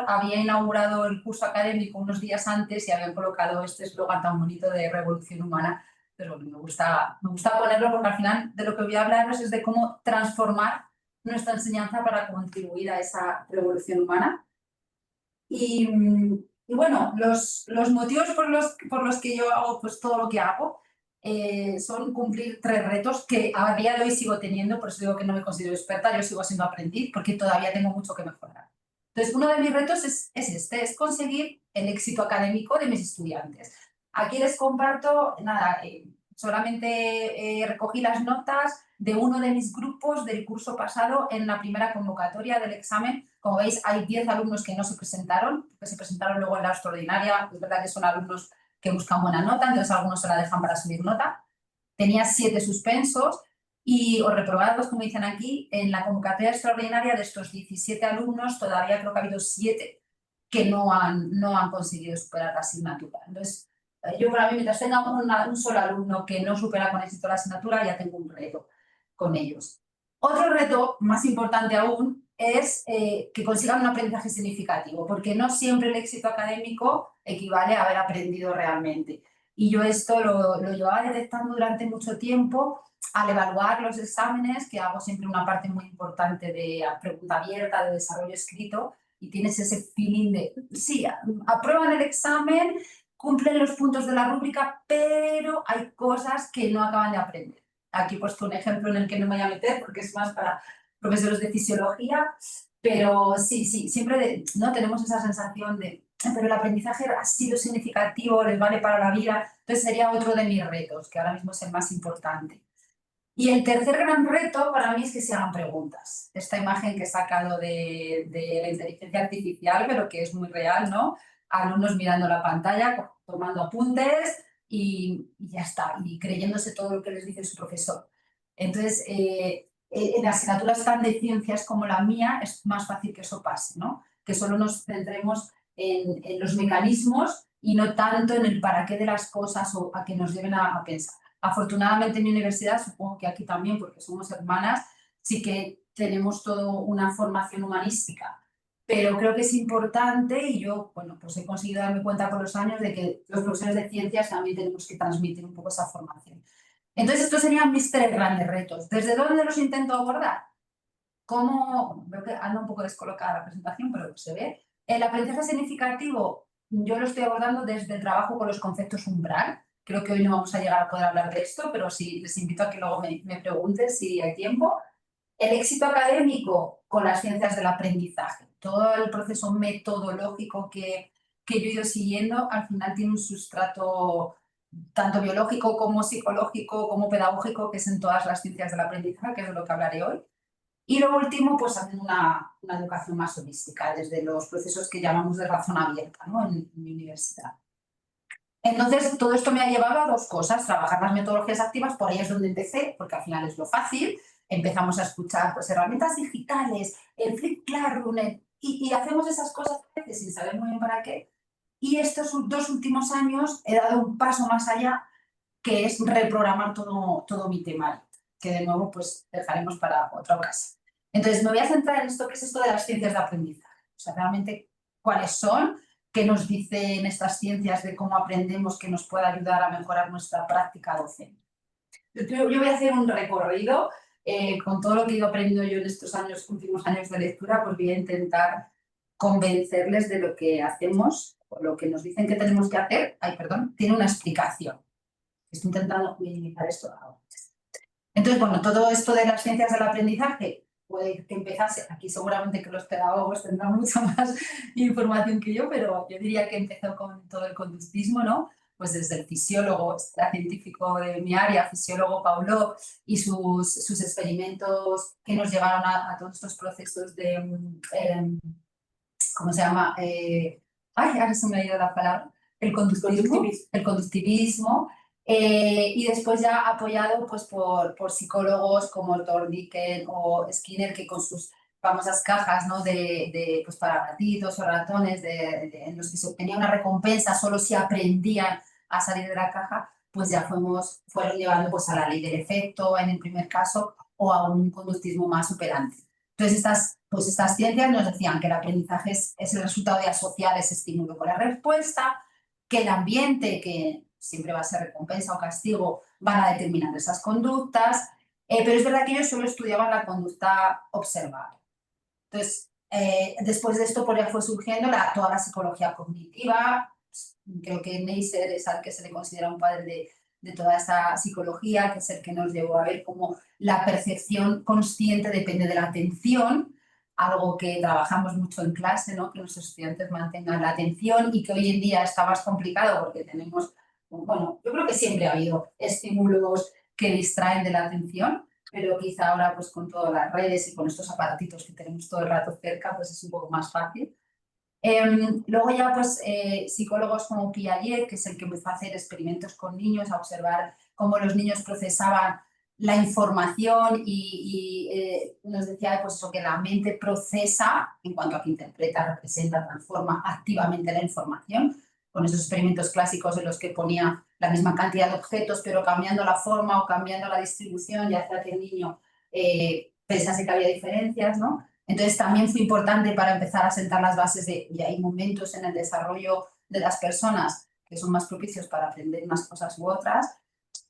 había inaugurado el curso académico unos días antes y habían colocado este eslogan tan bonito de revolución humana. Pero bueno, me gusta ponerlo porque al final de lo que voy a hablaros es de cómo transformar nuestra enseñanza para contribuir a esa revolución humana. Y, y bueno, los motivos por los que yo hago pues, todo lo que hago son cumplir 3 retos que a día de hoy sigo teniendo, por eso digo que no me considero experta, yo sigo siendo aprendiz porque todavía tengo mucho que mejorar. Entonces, uno de mis retos es conseguir el éxito académico de mis estudiantes. Aquí les comparto, nada, solamente recogí las notas de uno de mis grupos del curso pasado en la primera convocatoria del examen. Como veis, hay 10 alumnos que no se presentaron, que se presentaron luego en la extraordinaria. Es verdad que son alumnos que buscan buena nota, entonces algunos se la dejan para subir nota. Tenía 7 suspensos y, o reprobados, como dicen aquí, en la convocatoria extraordinaria de estos 17 alumnos, todavía creo que ha habido 7 que no han conseguido superar la asignatura. Entonces, yo para mí, mientras tenga un solo alumno que no supera con éxito la asignatura, ya tengo un reto con ellos. Otro reto, más importante aún, es que consigan un aprendizaje significativo, porque no siempre el éxito académico equivale a haber aprendido realmente. Y yo esto lo llevaba detectando durante mucho tiempo al evaluar los exámenes, que hago siempre una parte muy importante de pregunta abierta, de desarrollo escrito, y tienes ese feeling de, sí, aprueban el examen, cumplen los puntos de la rúbrica, pero hay cosas que no acaban de aprender. Aquí he puesto un ejemplo en el que no me voy a meter porque es más para profesores de fisiología, pero sí, siempre ¿no? tenemos esa sensación de, pero el aprendizaje ha sido significativo, les vale para la vida. Entonces sería otro de mis retos, que ahora mismo es el más importante. Y el tercer gran reto para mí es que se hagan preguntas. Esta imagen que he sacado de la inteligencia artificial, pero que es muy real, ¿no? Alumnos mirando la pantalla, tomando apuntes y ya está, y creyéndose todo lo que les dice su profesor. Entonces, en asignaturas tan de ciencias como la mía, es más fácil que eso pase, ¿no? Que solo nos centremos en los mecanismos y no tanto en el para qué de las cosas o a que nos lleven a pensar. Afortunadamente en mi universidad, supongo que aquí también, porque somos hermanas, sí que tenemos toda una formación humanística. Pero creo que es importante y yo, bueno, pues he conseguido darme cuenta con los años de que los profesores de ciencias también tenemos que transmitir un poco esa formación. Entonces, estos serían mis 3 grandes retos. ¿Desde dónde los intento abordar? ¿Cómo? Veo que anda un poco descolocada la presentación, pero se ve. El aprendizaje significativo, yo lo estoy abordando desde el trabajo con los conceptos umbral. Creo que hoy no vamos a llegar a poder hablar de esto, pero sí les invito a que luego me pregunten si hay tiempo. El éxito académico con las ciencias del aprendizaje. Todo el proceso metodológico que yo he ido siguiendo, al final tiene un sustrato tanto biológico como psicológico, como pedagógico, que es en todas las ciencias del aprendizaje, que es de lo que hablaré hoy. Y lo último, pues haciendo una educación más holística, desde los procesos que llamamos de razón abierta, ¿no? en mi universidad. Entonces, todo esto me ha llevado a 2 cosas, trabajar las metodologías activas, por ahí es donde empecé, porque al final es lo fácil. Empezamos a escuchar pues, herramientas digitales, el Flip Classroom, y hacemos esas cosas a veces sin saber muy bien para qué. Y estos 2 últimos años he dado un paso más allá, que es reprogramar todo mi tema, que de nuevo pues dejaremos para otra ocasión. Entonces me voy a centrar en esto que es esto de las ciencias de aprendizaje. O sea, realmente cuáles son, qué nos dicen estas ciencias de cómo aprendemos que nos puede ayudar a mejorar nuestra práctica docente. Yo voy a hacer un recorrido con todo lo que he ido aprendiendo yo en estos últimos años de lectura, pues voy a intentar convencerles de lo que hacemos o lo que nos dicen que tenemos que hacer, tiene una explicación. Estoy intentando minimizar esto ahora. Entonces, bueno, todo esto de las ciencias del aprendizaje puede que empezase, aquí seguramente que los pedagogos tendrán mucha más información que yo, pero yo diría que empezó con todo el conductismo, ¿no? Pues desde el fisiólogo, el científico de mi área, fisiólogo Paulo, y sus experimentos que nos llevaron a todos estos procesos de, ¿cómo se llama? Ahora se me ha ido la palabra. El conductivismo. Y después ya apoyado pues, por psicólogos como Thorndike o Skinner, que con sus famosas cajas, ¿no? pues para gatitos o ratones, en los que se obtenía una recompensa solo si aprendían a salir de la caja, pues ya fueron llevando pues, a la ley del efecto en el primer caso o a un conductismo más operante. Entonces, estas ciencias nos decían que el aprendizaje es el resultado de asociar ese estímulo con la respuesta, que el ambiente, que siempre va a ser recompensa o castigo, van a determinar esas conductas, pero es verdad que ellos solo estudiaban la conducta observada. Entonces, después de esto pues ya fue surgiendo toda la psicología cognitiva. Creo que Neisser es al que se le considera un padre de toda esta psicología, que es el que nos llevó a ver cómo la percepción consciente depende de la atención, algo que trabajamos mucho en clase, ¿no? Que nuestros estudiantes mantengan la atención y que hoy en día está más complicado porque tenemos, bueno, yo creo que siempre ha habido estímulos que distraen de la atención, pero quizá ahora pues con todas las redes y con estos aparatitos que tenemos todo el rato cerca, pues es un poco más fácil. Luego ya pues psicólogos como Piaget, que es el que empezó a hacer experimentos con niños, a observar cómo los niños procesaban la información y nos decía pues eso, que la mente procesa, en cuanto a que interpreta, representa, transforma activamente la información, con esos experimentos clásicos en los que ponía la misma cantidad de objetos, pero cambiando la forma o cambiando la distribución, ya hacía que el niño pensase que había diferencias, ¿no? Entonces también fue importante para empezar a sentar las bases y hay momentos en el desarrollo de las personas que son más propicios para aprender unas cosas u otras.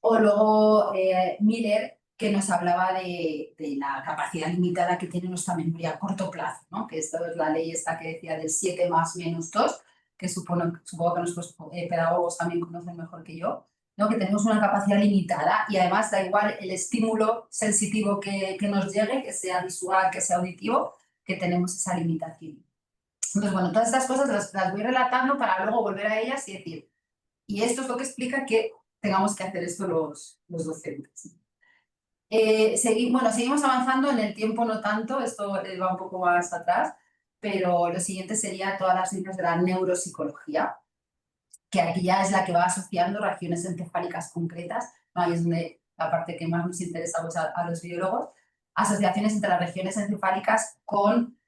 O luego Miller, que nos hablaba de la capacidad limitada que tiene nuestra memoria a corto plazo, ¿no? Que esto es la ley esta que decía del 7 más menos 2, que supongo que nuestros pedagogos también conocen mejor que yo, ¿no? Que tenemos una capacidad limitada y además da igual el estímulo sensitivo que nos llegue, que sea visual, que sea auditivo, que tenemos esa limitación. Entonces, bueno, todas estas cosas las voy relatando para luego volver a ellas y decir, y esto es lo que explica que tengamos que hacer esto los docentes. Seguimos avanzando en el tiempo, no tanto, esto va un poco más atrás, pero lo siguiente sería todas las ciencias de la neuropsicología, que aquí ya es la que va asociando regiones encefálicas concretas, ¿no? Ahí es donde la parte que más nos interesa pues, a los biólogos, asociaciones entre las regiones encefálicas con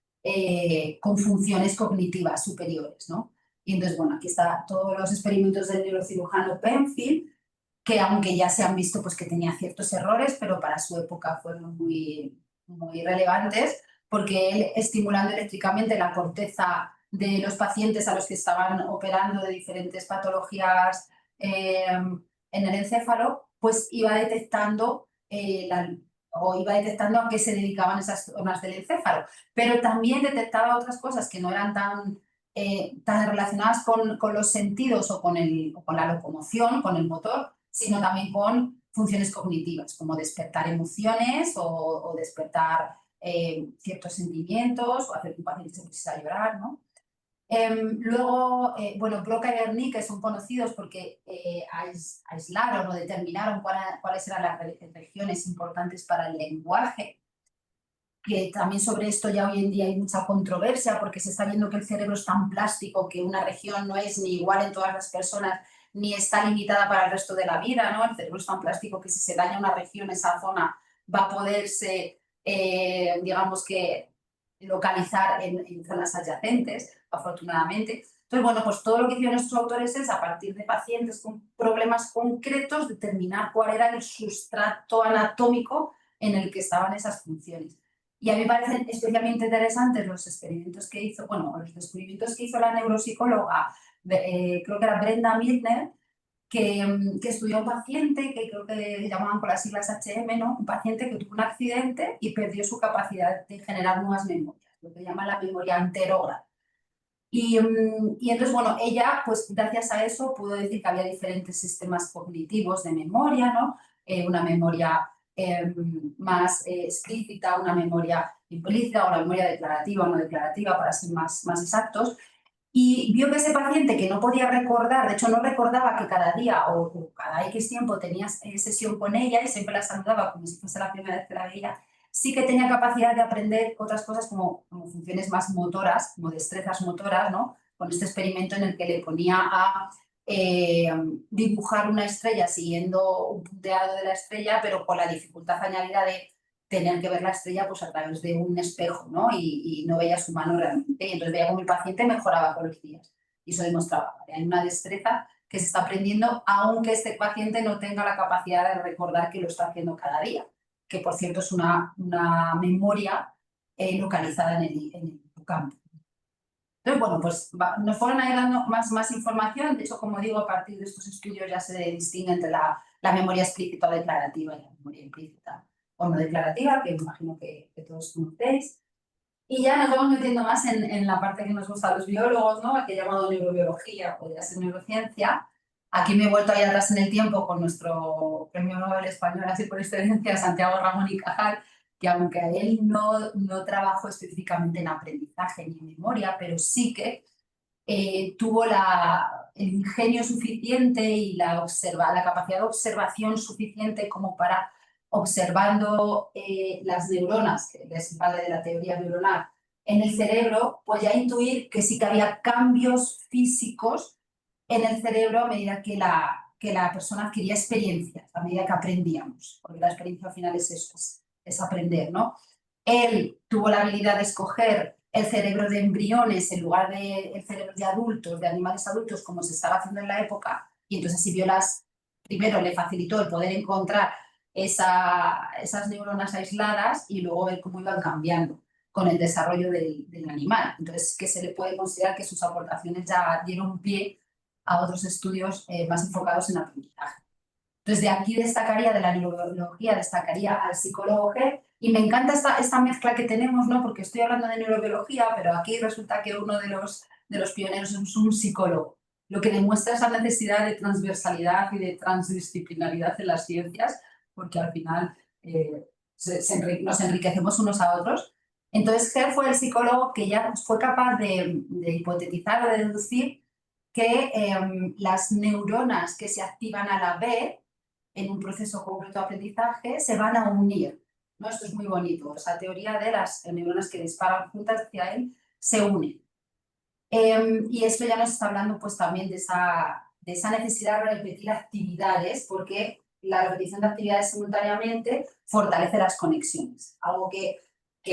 funciones cognitivas superiores, ¿no? Y entonces, bueno, aquí están todos los experimentos del neurocirujano Penfield, que aunque ya se han visto pues, que tenía ciertos errores, pero para su época fueron muy, muy relevantes, porque él, estimulando eléctricamente la corteza de los pacientes a los que estaban operando de diferentes patologías en el encéfalo, pues iba detectando iba detectando a qué se dedicaban esas zonas del encéfalo, pero también detectaba otras cosas que no eran tan relacionadas con los sentidos o con la locomoción, con el motor, sino también con funciones cognitivas, como despertar emociones o despertar ciertos sentimientos o hacer que un paciente se pusiera a llorar, ¿no? Luego, bueno, Broca y Wernicke son conocidos porque aislaron o determinaron cuáles eran las regiones importantes para el lenguaje, que también sobre esto ya hoy en día hay mucha controversia porque se está viendo que el cerebro es tan plástico que una región no es ni igual en todas las personas ni está limitada para el resto de la vida, ¿no? El cerebro es tan plástico que si se daña una región, esa zona va a poderse, digamos que, localizar en zonas adyacentes, afortunadamente. Entonces, bueno, pues todo lo que hicieron estos autores es, a partir de pacientes con problemas concretos, determinar cuál era el sustrato anatómico en el que estaban esas funciones. Y a mí me parecen especialmente interesantes los experimentos que hizo, bueno, los descubrimientos que hizo la neuropsicóloga, creo que era Brenda Milner, que estudió a un paciente que creo que llamaban por las siglas HM, ¿no? Un paciente que tuvo un accidente y perdió su capacidad de generar nuevas memorias, lo que llama la memoria anterógrada. Y entonces, bueno, ella, pues gracias a eso, pudo decir que había diferentes sistemas cognitivos de memoria, ¿no? Una memoria más explícita, una memoria implícita, una memoria declarativa o no declarativa, para ser más exactos. Y vio que ese paciente que no podía recordar, de hecho no recordaba que cada día o cada X tiempo tenía sesión con ella y siempre la saludaba como si fuese la primera vez que la veía, sí que tenía capacidad de aprender otras cosas como funciones más motoras, como destrezas motoras, ¿no? Con este experimento en el que le ponía a dibujar una estrella siguiendo un punteado de la estrella, pero con la dificultad añadida de tener que ver la estrella pues, a través de un espejo, ¿no? Y no veía su mano realmente. Y entonces veía cómo el paciente mejoraba con los días. Y eso demostraba que hay una destreza que se está aprendiendo, aunque este paciente no tenga la capacidad de recordar que lo está haciendo cada día, que por cierto es una memoria localizada en el hipocampo. Entonces, bueno, pues nos fueron ahí dando más información. De hecho, como digo, a partir de estos estudios ya se distingue entre la memoria explícita o declarativa y la memoria implícita o no declarativa, que imagino que todos conocéis. Y ya nos vamos metiendo más en la parte que nos gusta a los biólogos, ¿no? Que he llamado neurobiología, podría ser neurociencia. Aquí me he vuelto a ir atrás en el tiempo con nuestro premio Nobel español, así por excelencia, Santiago Ramón y Cajal, que aunque él no trabajó específicamente en aprendizaje ni en memoria, pero sí que tuvo el ingenio suficiente y la capacidad de observación suficiente como para, observando las neuronas, que es el padre de la teoría neuronal, en el cerebro, pues ya intuir que sí que había cambios físicos en el cerebro a medida que la persona adquiría experiencias, a medida que aprendíamos, porque la experiencia al final es eso, es aprender, ¿no? Él tuvo la habilidad de escoger el cerebro de embriones en lugar del cerebro de adultos, de animales adultos, como se estaba haciendo en la época, y entonces así primero le facilitó el poder encontrar esas neuronas aisladas y luego ver cómo iban cambiando con el desarrollo del animal. Entonces, que se le puede considerar que sus aportaciones ya dieron pie a otros estudios más enfocados en aprendizaje. Entonces, de aquí destacaría, de la neurobiología, destacaría al psicólogo G. Y me encanta esta mezcla que tenemos, ¿no? Porque estoy hablando de neurobiología, pero aquí resulta que uno de los pioneros es un psicólogo, lo que demuestra esa necesidad de transversalidad y de transdisciplinaridad en las ciencias, porque al final nos enriquecemos unos a otros. Entonces, G fue el psicólogo que ya fue capaz de hipotetizar o de deducir que las neuronas que se activan a la vez en un proceso concreto de aprendizaje se van a unir, ¿no? Esto es muy bonito, esa teoría de las neuronas que disparan juntas hacia él se unen. Y esto ya nos está hablando pues también de esa necesidad de repetir actividades, porque la repetición de actividades simultáneamente fortalece las conexiones, algo que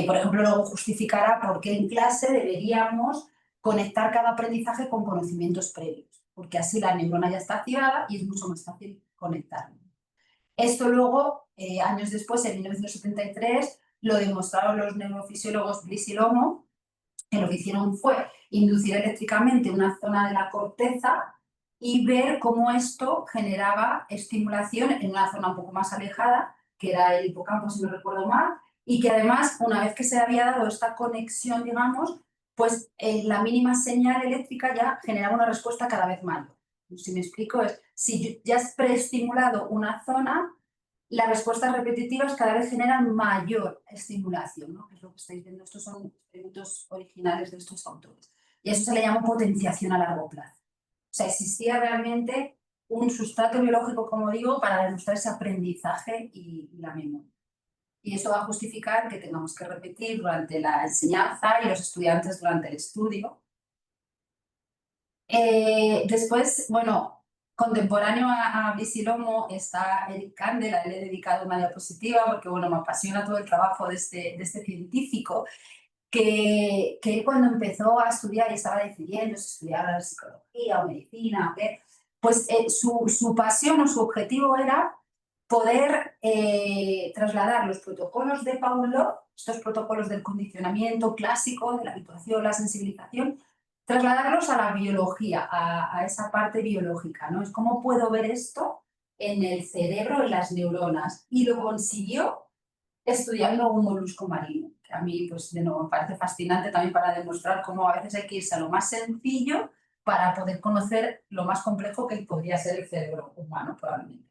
por ejemplo luego justificará por qué en clase deberíamos conectar cada aprendizaje con conocimientos previos, porque así la neurona ya está activada y es mucho más fácil conectarlo. Esto luego, años después, en 1973, lo demostraron los neurofisiólogos Bliss y Lomo, que lo que hicieron fue inducir eléctricamente una zona de la corteza y ver cómo esto generaba estimulación en una zona un poco más alejada, que era el hipocampo, si no recuerdo mal, y que además, una vez que se había dado esta conexión, digamos, pues la mínima señal eléctrica ya generaba una respuesta cada vez mayor. Si me explico, si ya has preestimulado una zona, las respuestas repetitivas cada vez generan mayor estimulación, ¿no? Que es lo que estáis viendo. Estos son experimentos originales de estos autores. Y eso se le llama potenciación a largo plazo. O sea, existía realmente un sustrato biológico, como digo, para demostrar ese aprendizaje y la memoria. Y eso va a justificar que tengamos que repetir durante la enseñanza y los estudiantes durante el estudio. Después, bueno, contemporáneo a Bliss y Lomo está Eric Kandel. A él he dedicado una diapositiva porque, bueno, me apasiona todo el trabajo de este científico, que él cuando empezó a estudiar y estaba decidiendo si estudiar psicología o medicina o qué, pues su pasión o su objetivo era poder trasladar los protocolos de Pavlov, estos protocolos del condicionamiento clásico, de la habituación, la sensibilización, trasladarlos a la biología, a esa parte biológica, ¿no? Es cómo puedo ver esto en el cerebro, en las neuronas. Y lo consiguió estudiando un molusco marino, que a mí pues, de nuevo, me parece fascinante también para demostrar cómo a veces hay que irse a lo más sencillo para poder conocer lo más complejo que podría ser el cerebro humano, probablemente.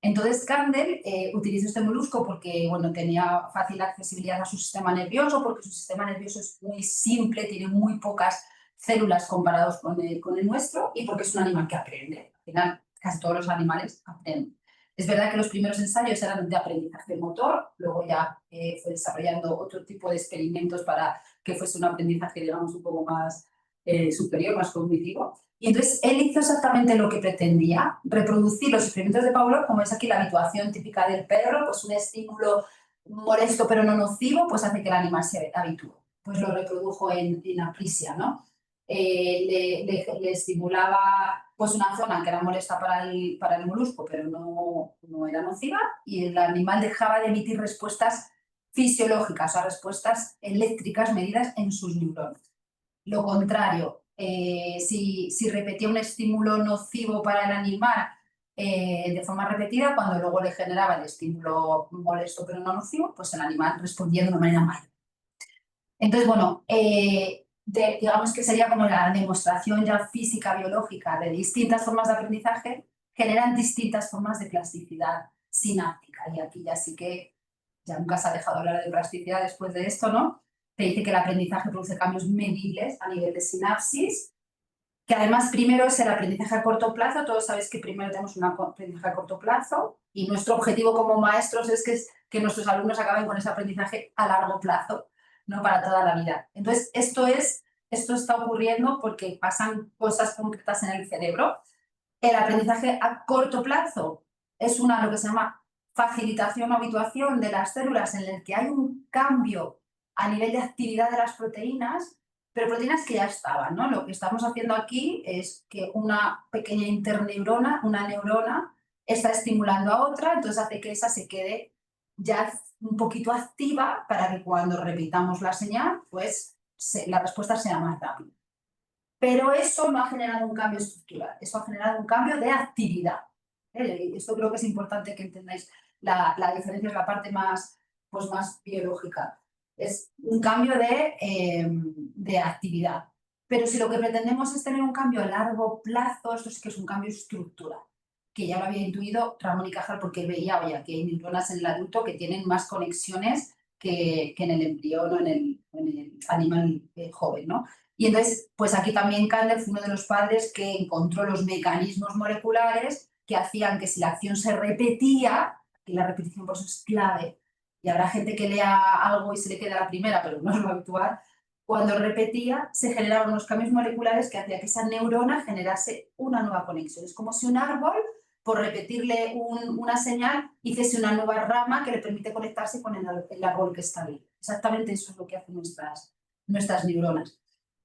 Entonces, Kandel utilizó este molusco porque bueno, tenía fácil accesibilidad a su sistema nervioso, porque su sistema nervioso es muy simple, tiene muy pocas células comparados con el nuestro, y porque es un animal que aprende. Al final, casi todos los animales aprenden. Es verdad que los primeros ensayos eran de aprendizaje motor, luego ya fue desarrollando otro tipo de experimentos para que fuese un aprendizaje, digamos, un poco más superior, más cognitivo. Y entonces él hizo exactamente lo que pretendía, reproducir los experimentos de Pavlov, como es aquí la habituación típica del perro, pues un estímulo molesto pero no nocivo, pues hace que el animal se habitúe. Pues lo reprodujo en Apresia, ¿no? Le estimulaba pues una zona que era molesta para el molusco, pero no era nociva, y el animal dejaba de emitir respuestas fisiológicas, o sea, respuestas eléctricas medidas en sus neuronas. Lo contrario, si repetía un estímulo nocivo para el animal de forma repetida, cuando luego le generaba el estímulo molesto pero no nocivo, pues el animal respondía de una manera mala. Entonces, bueno, digamos que sería como la demostración ya física, biológica de distintas formas de aprendizaje, generan distintas formas de plasticidad sináptica. Y aquí ya sí que ya nunca se ha dejado hablar de plasticidad después de esto, ¿no? Te dice que el aprendizaje produce cambios medibles a nivel de sinapsis, que además primero es el aprendizaje a corto plazo. Todos sabéis que primero tenemos un aprendizaje a corto plazo y nuestro objetivo como maestros es que nuestros alumnos acaben con ese aprendizaje a largo plazo, ¿no? Para toda la vida. Entonces, esto está ocurriendo porque pasan cosas concretas en el cerebro. El aprendizaje a corto plazo es lo que se llama facilitación o habituación de las células, en el que hay un cambio a nivel de actividad de las proteínas, pero proteínas que ya estaban, ¿no? Lo que estamos haciendo aquí es que una pequeña interneurona, una neurona, está estimulando a otra, entonces hace que esa se quede ya un poquito activa para que cuando repitamos la señal, pues la respuesta sea más rápida. Pero eso no ha generado un cambio estructural, eso ha generado un cambio de actividad. Esto creo que es importante que entendáis. La diferencia es la parte más, pues más biológica. Es un cambio de actividad. Pero si lo que pretendemos es tener un cambio a largo plazo, esto sí que es un cambio estructural, que ya lo había intuido Ramón y Cajal, porque veía, oye, que hay neuronas en el adulto que tienen más conexiones que en el embrión o en el animal joven, ¿no? Y entonces, pues aquí también Kandel fue uno de los padres que encontró los mecanismos moleculares que hacían que si la acción se repetía, y la repetición por eso es clave, y habrá gente que lea algo y se le queda la primera, pero no es lo habitual, cuando repetía se generaban unos cambios moleculares que hacía que esa neurona generase una nueva conexión. Es como si un árbol, por repetirle una señal, hiciese una nueva rama que le permite conectarse con el árbol que está ahí. Exactamente eso es lo que hacen nuestras neuronas.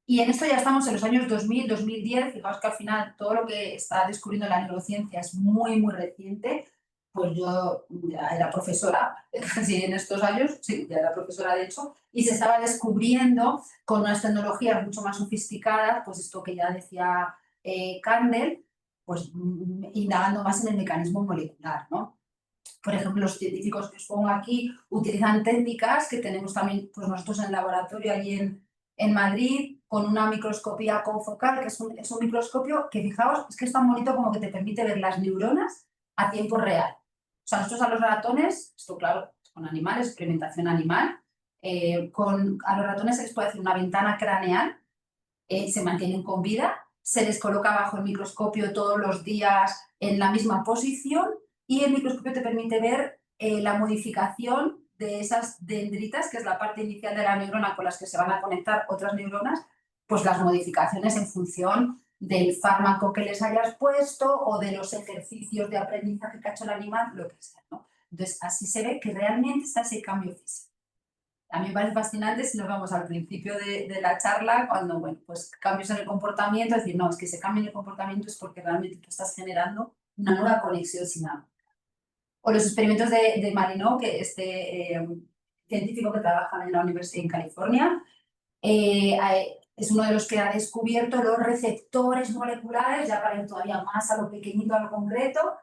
Y en esto ya estamos en los años 2000, 2010. Fijaos que al final todo lo que está descubriendo la neurociencia es muy, muy reciente. Pues yo ya era profesora, casi en estos años, sí, ya era profesora de hecho, y se estaba descubriendo con unas tecnologías mucho más sofisticadas, pues esto que ya decía Kandel, pues indagando más en el mecanismo molecular, ¿no? Por ejemplo, los científicos que os pongo aquí utilizan técnicas que tenemos también pues nosotros en el laboratorio allí en Madrid, con una microscopía confocal, que es un microscopio que, fijaos, es que es tan bonito como que te permite ver las neuronas a tiempo real. O sea, nosotros a los ratones, esto claro, con animales, experimentación animal, a los ratones se les puede hacer una ventana craneal, se mantienen con vida, se les coloca bajo el microscopio todos los días en la misma posición y el microscopio te permite ver la modificación de esas dendritas, que es la parte inicial de la neurona con las que se van a conectar otras neuronas, pues las modificaciones en función del fármaco que les hayas puesto o de los ejercicios de aprendizaje que ha hecho el animal, lo que sea, ¿no? Entonces, así se ve que realmente está ese cambio físico. A mí me parece fascinante si nos vamos al principio de la charla, cuando, bueno, pues cambios en el comportamiento, es decir, no, es que ese cambio en el comportamiento es porque realmente tú estás generando una nueva conexión sináptica. O los experimentos de Marino, que científico que trabaja en la Universidad en California, es uno de los que ha descubierto los receptores moleculares, ya para ir todavía más a lo pequeñito, a lo concreto,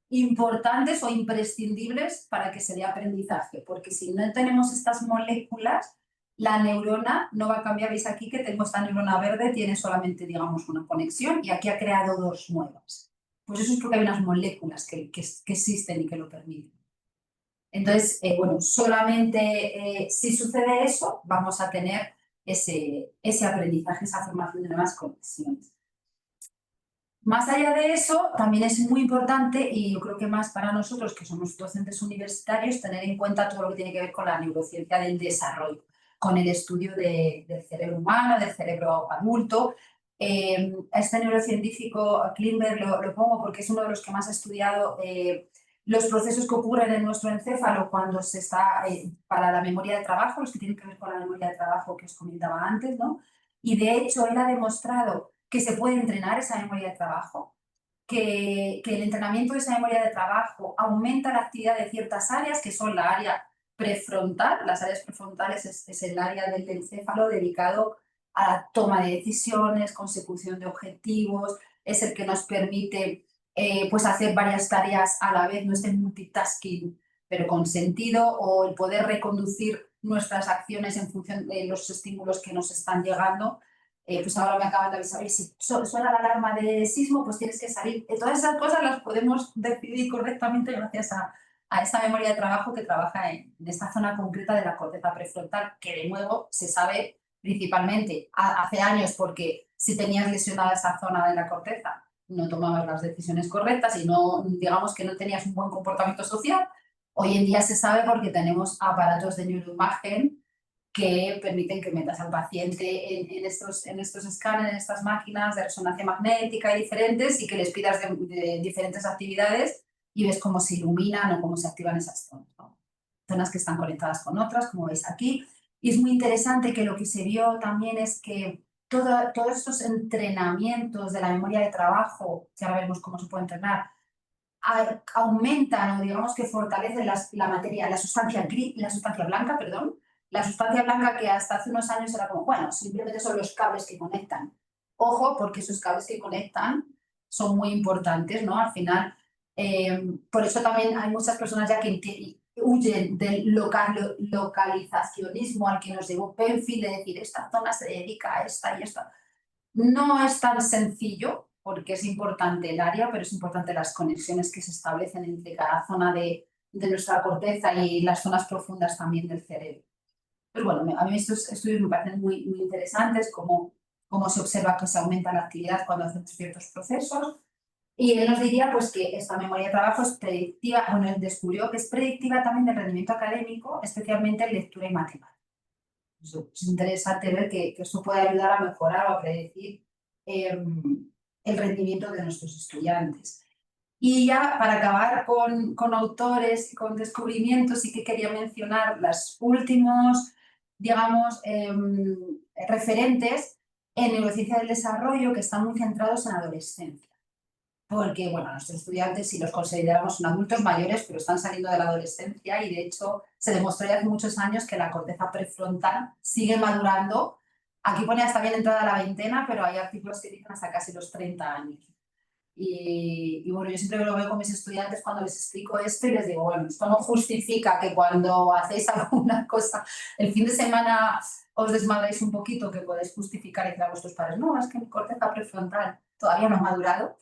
importantes o imprescindibles para que se dé aprendizaje, porque si no tenemos estas moléculas, la neurona no va a cambiar. Veis aquí que tengo esta neurona verde, tiene solamente, digamos, una conexión y aquí ha creado dos nuevas. Pues eso es porque hay unas moléculas que existen y que lo permiten. Entonces, bueno, solamente si sucede eso, vamos a tener ese aprendizaje, esa formación de nuevas conexiones. Más allá de eso, también es muy importante, y yo creo que más para nosotros que somos docentes universitarios, tener en cuenta todo lo que tiene que ver con la neurociencia del desarrollo, con el estudio del cerebro humano, del cerebro adulto. A este neurocientífico, Klimber, lo pongo porque es uno de los que más ha estudiado los procesos que ocurren en nuestro encéfalo cuando se está para la memoria de trabajo, los que tienen que ver con la memoria de trabajo que os comentaba antes, ¿no? Y de hecho, él ha demostrado que se puede entrenar esa memoria de trabajo, que el entrenamiento de esa memoria de trabajo aumenta la actividad de ciertas áreas, que son la área prefrontal. Las áreas prefrontales es el área del encéfalo dedicado a la toma de decisiones, consecución de objetivos, es el que nos permite pues hacer varias tareas a la vez, no este multitasking, pero con sentido, o el poder reconducir nuestras acciones en función de los estímulos que nos están llegando. Pues ahora me acaban de avisar, si suena la alarma de sismo, pues tienes que salir. Todas esas cosas las podemos decidir correctamente gracias a esta memoria de trabajo que trabaja en esta zona concreta de la corteza prefrontal, que de nuevo se sabe principalmente hace años, porque si tenías lesionada esa zona de la corteza, no tomabas las decisiones correctas y no, digamos que no tenías un buen comportamiento social. Hoy en día se sabe porque tenemos aparatos de neuroimagen que permiten que metas al paciente en estos escáneres, en estas máquinas de resonancia magnética y diferentes, y que les pidas de diferentes actividades y ves cómo se iluminan o cómo se activan esas zonas, ¿no? Zonas que están conectadas con otras, como veis aquí. Y es muy interesante que lo que se vio también es que todos estos entrenamientos de la memoria de trabajo, que ahora veremos cómo se puede entrenar, aumentan o digamos que fortalecen la materia, la sustancia blanca, perdón, la sustancia blanca que hasta hace unos años era como, bueno, simplemente son los cables que conectan. Ojo, porque esos cables que conectan son muy importantes, ¿no? Al final, por eso también hay muchas personas ya que huyen del localizacionismo al que nos llevó Penfield, de decir, esta zona se dedica a esta y esta. No es tan sencillo, porque es importante el área, pero es importante las conexiones que se establecen entre cada zona de nuestra corteza y las zonas profundas también del cerebro. Pues bueno, a mí estos estudios me parecen muy, muy interesantes, cómo se observa que se aumenta la actividad cuando hacemos ciertos procesos. Y él nos diría pues, que esta memoria de trabajo es predictiva, bueno, él descubrió que es predictiva también del rendimiento académico, especialmente en lectura y matemáticas. Es interesante ver que esto puede ayudar a mejorar o a predecir el rendimiento de nuestros estudiantes. Y ya para acabar con autores y con descubrimientos, sí que quería mencionar los últimos, digamos, referentes en neurociencia del desarrollo que están muy centrados en adolescencia. Porque, bueno, nuestros estudiantes, si los consideramos son adultos mayores, pero están saliendo de la adolescencia, y de hecho se demostró ya hace muchos años que la corteza prefrontal sigue madurando. Aquí pone hasta bien entrada la veintena, pero hay artículos que dicen hasta casi los 30 años. Y bueno, yo siempre lo veo con mis estudiantes cuando les explico esto y les digo, bueno, esto no justifica que cuando hacéis alguna cosa el fin de semana os desmadréis un poquito, que podéis justificar y decir a vuestros padres, no, es que mi corteza prefrontal todavía no ha madurado,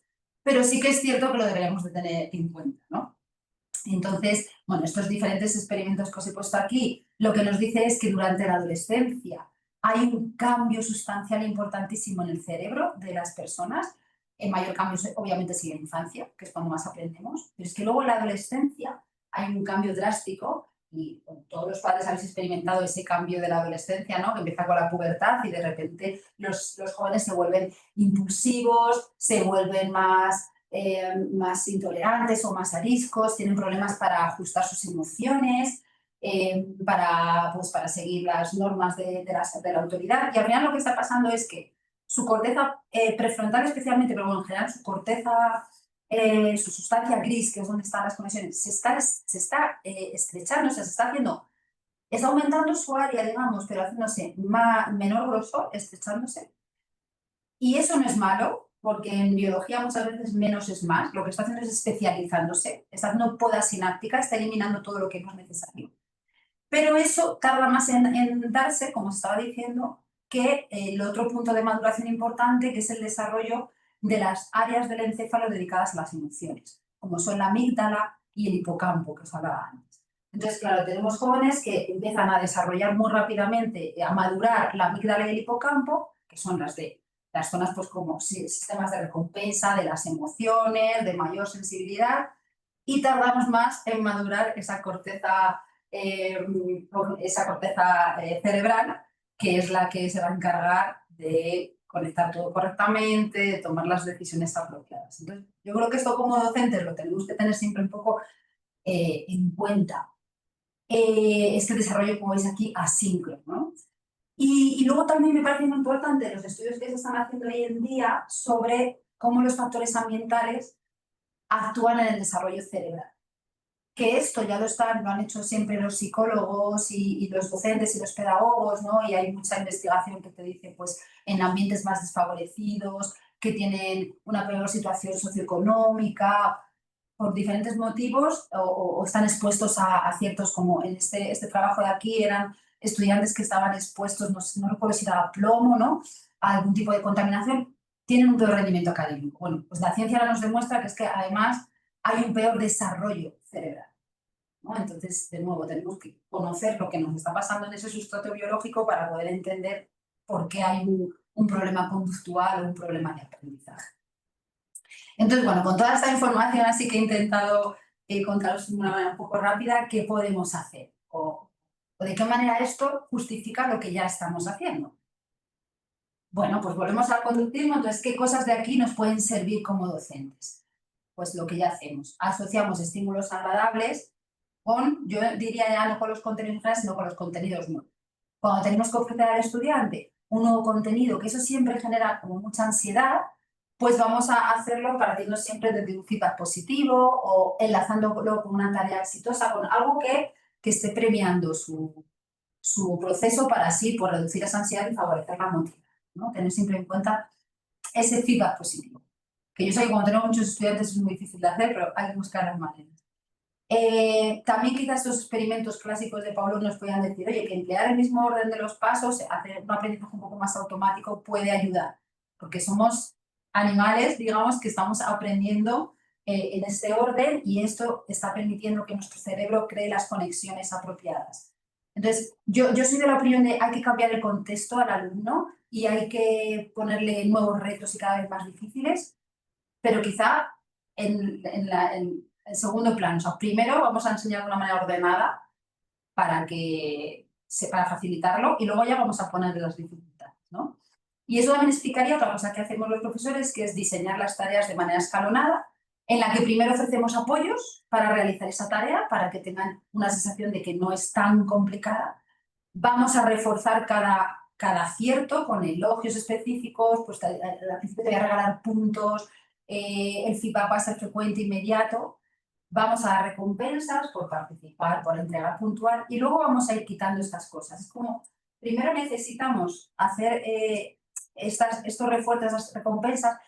pero sí que es cierto que lo deberíamos de tener en cuenta, ¿no? Entonces, bueno, estos diferentes experimentos que os he puesto aquí, lo que nos dice es que durante la adolescencia hay un cambio sustancial importantísimo en el cerebro de las personas. El mayor cambio obviamente sigue en la infancia, que es cuando más aprendemos, pero es que luego en la adolescencia hay un cambio drástico, y bueno, todos los padres habéis experimentado ese cambio de la adolescencia, ¿no? Que empieza con la pubertad y de repente los jóvenes se vuelven impulsivos, se vuelven más intolerantes o más ariscos, tienen problemas para ajustar sus emociones, para seguir las normas de la autoridad. Y al final lo que está pasando es que su corteza prefrontal especialmente, pero bueno, en general su corteza, su sustancia gris, que es donde están las conexiones, se está estrechando, o sea, se está haciendo, está aumentando su área, digamos, pero haciéndose menor grosor, estrechándose. Y eso no es malo, porque en biología muchas veces menos es más. Lo que está haciendo es especializándose, está haciendo poda sináptica, está eliminando todo lo que no es necesario. Pero eso tarda más en darse, como os estaba diciendo, que el otro punto de maduración importante, que es el desarrollo de las áreas del encéfalo dedicadas a las emociones, como son la amígdala y el hipocampo, que os hablaba antes. Entonces, claro, tenemos jóvenes que empiezan a desarrollar muy rápidamente, a madurar la amígdala y el hipocampo, que son las zonas pues, como sistemas de recompensa de las emociones, de mayor sensibilidad, y tardamos más en madurar esa corteza cerebral, que es la que se va a encargar de conectar todo correctamente, de tomar las decisiones apropiadas. Entonces, yo creo que esto como docentes lo tenemos que tener siempre un poco en cuenta. Este desarrollo, como veis aquí, asíncrono, ¿no? Y luego también me parece muy importante los estudios que se están haciendo hoy en día sobre cómo los factores ambientales actúan en el desarrollo cerebral. que esto ya lo han hecho siempre los psicólogos y los docentes y los pedagogos, ¿no? Y hay mucha investigación que te dice, pues, en ambientes más desfavorecidos, que tienen una peor situación socioeconómica, por diferentes motivos, o están expuestos a ciertos, como en este trabajo de aquí, eran estudiantes que estaban expuestos, no recuerdo si era a plomo, ¿no? A algún tipo de contaminación, tienen un peor rendimiento académico. Bueno, pues la ciencia ahora nos demuestra que es que además hay un peor desarrollo cerebral, ¿no? Entonces, de nuevo, tenemos que conocer lo que nos está pasando en ese sustrato biológico para poder entender por qué hay un problema conductual o un problema de aprendizaje. Entonces, bueno, con toda esta información así que he intentado contaros de una manera un poco rápida qué podemos hacer o de qué manera esto justifica lo que ya estamos haciendo. Bueno, pues volvemos al conductismo, entonces, ¿qué cosas de aquí nos pueden servir como docentes? Pues lo que ya hacemos, asociamos estímulos agradables con, yo diría ya no con los contenidos clases, sino con los contenidos nuevos. Cuando tenemos que ofrecer al estudiante un nuevo contenido, que eso siempre genera como mucha ansiedad, pues vamos a hacerlo partiendo siempre desde un feedback positivo o enlazándolo con una tarea exitosa, con algo que esté premiando su proceso para así pues, reducir esa ansiedad y favorecer la motivación, ¿no? Tener siempre en cuenta ese feedback positivo. Que yo sé que cuando tenemos muchos estudiantes es muy difícil de hacer, pero hay que buscar las maneras. También quizás estos experimentos clásicos de Pavlov nos puedan decir, oye, que emplear el mismo orden de los pasos, hacer un aprendizaje un poco más automático puede ayudar, porque somos animales, digamos, que estamos aprendiendo en este orden y esto está permitiendo que nuestro cerebro cree las conexiones apropiadas. Entonces, yo soy de la opinión de hay que cambiar el contexto al alumno y hay que ponerle nuevos retos y cada vez más difíciles, pero quizá en segundo plano. O sea, primero vamos a enseñar de una manera ordenada para facilitarlo y luego ya vamos a poner las dificultades, ¿no? Y eso también explicaría otra cosa que hacemos los profesores, que es diseñar las tareas de manera escalonada, en la que primero ofrecemos apoyos para realizar esa tarea, para que tengan una sensación de que no es tan complicada. Vamos a reforzar cada acierto con elogios específicos, pues al principio te voy a regalar puntos, el feedback va a ser frecuente, inmediato. Vamos a dar recompensas por participar, por entregar puntual y luego vamos a ir quitando estas cosas. Es como, primero necesitamos hacer estos refuerzos, estas recompensas,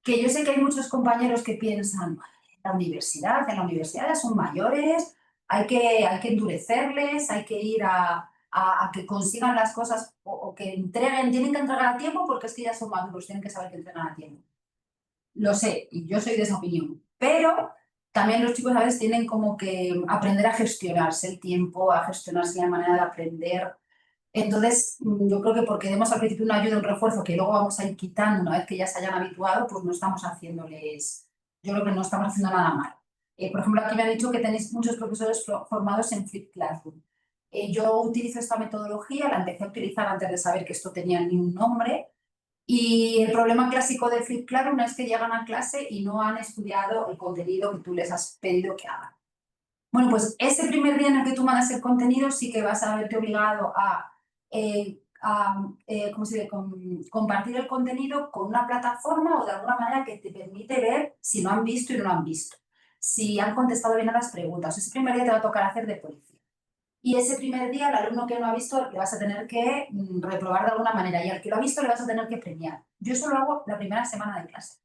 que yo sé que hay muchos compañeros que piensan, en la universidad ya son mayores, hay que endurecerles, hay que ir a que consigan las cosas o que entreguen, tienen que entregar a tiempo porque es que ya son maduros, tienen que saber que entregan a tiempo. Lo sé, y yo soy de esa opinión, pero también los chicos a veces tienen como que aprender a gestionarse el tiempo, a gestionarse la manera de aprender. Entonces, yo creo que porque demos al principio una ayuda, un refuerzo que luego vamos a ir quitando una vez que ya se hayan habituado, pues no estamos haciéndoles, yo creo que no estamos haciendo nada mal. Por ejemplo, aquí me han dicho que tenéis muchos profesores formados en Flip Classroom. Yo utilizo esta metodología, la empecé a utilizar antes de saber que esto tenía ni un nombre. Y el problema clásico de Flip Classroom es que llegan a clase y no han estudiado el contenido que tú les has pedido que hagan. Bueno, pues ese primer día en el que tú mandas el contenido sí que vas a verte obligado a ¿cómo se dice? Compartir el contenido con una plataforma o de alguna manera que te permite ver si lo han visto y no lo han visto, si han contestado bien a las preguntas. Ese primer día te va a tocar hacer de policía. Y ese primer día, el alumno que no ha visto, le vas a tener que reprobar de alguna manera. Y al que lo ha visto, le vas a tener que premiar. Yo eso lo hago la primera semana de clase.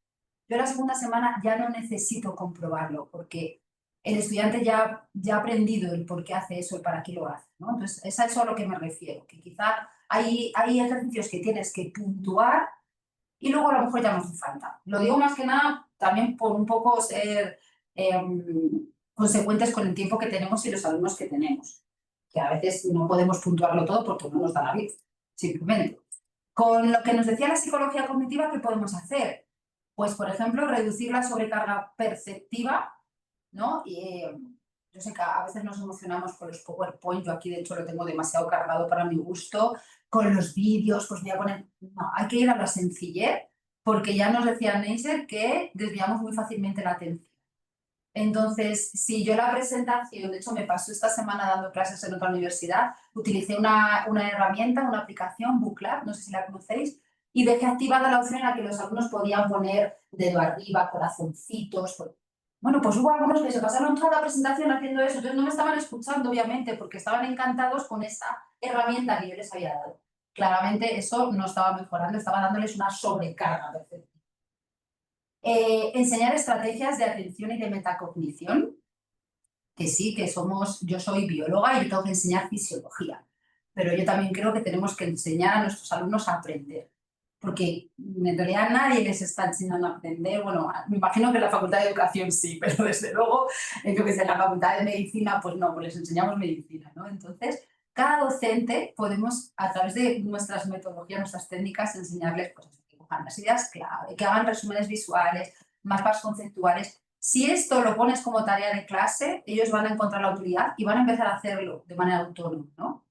Yo la segunda semana ya no necesito comprobarlo, porque el estudiante ya ha aprendido el por qué hace eso y para qué lo hace, ¿no? Entonces, es a eso a lo que me refiero, que quizá hay ejercicios que tienes que puntuar y luego a lo mejor ya no hace falta. Lo digo más que nada también por un poco ser consecuentes con el tiempo que tenemos y los alumnos que tenemos, que a veces no podemos puntuarlo todo porque no nos da la vida, simplemente. Con lo que nos decía la psicología cognitiva, ¿qué podemos hacer? Pues, por ejemplo, reducir la sobrecarga perceptiva, ¿no? Yo sé que a veces nos emocionamos con los PowerPoint, yo aquí de hecho lo tengo demasiado cargado para mi gusto, con los vídeos, pues voy a poner... No, hay que ir a la sencillez, porque ya nos decía Neisser que desviamos muy fácilmente la atención. Entonces, si yo la presentación, de hecho me pasó esta semana dando clases en otra universidad, utilicé una herramienta, una aplicación, Booklab, no sé si la conocéis, y dejé activada la opción en la que los alumnos podían poner dedo arriba, corazoncitos. Bueno, pues hubo algunos que se pasaron toda la presentación haciendo eso, entonces no me estaban escuchando, obviamente, porque estaban encantados con esa herramienta que yo les había dado. Claramente eso no estaba mejorando, estaba dándoles una sobrecarga perceptiva. Enseñar estrategias de atención y de metacognición, que sí, que yo soy bióloga y yo tengo que enseñar fisiología, pero yo también creo que tenemos que enseñar a nuestros alumnos a aprender, porque en realidad nadie les está enseñando a aprender. Bueno, me imagino que en la Facultad de Educación sí, pero desde luego, yo que sé, en la Facultad de Medicina, pues no, pues les enseñamos medicina, ¿no? Entonces, cada docente podemos, a través de nuestras metodologías, nuestras técnicas, enseñarles pues, que cojan las ideas clave, que hagan resúmenes visuales, mapas conceptuales. Si esto lo pones como tarea de clase, ellos van a encontrar la utilidad y van a empezar a hacerlo de manera autónoma, ¿no?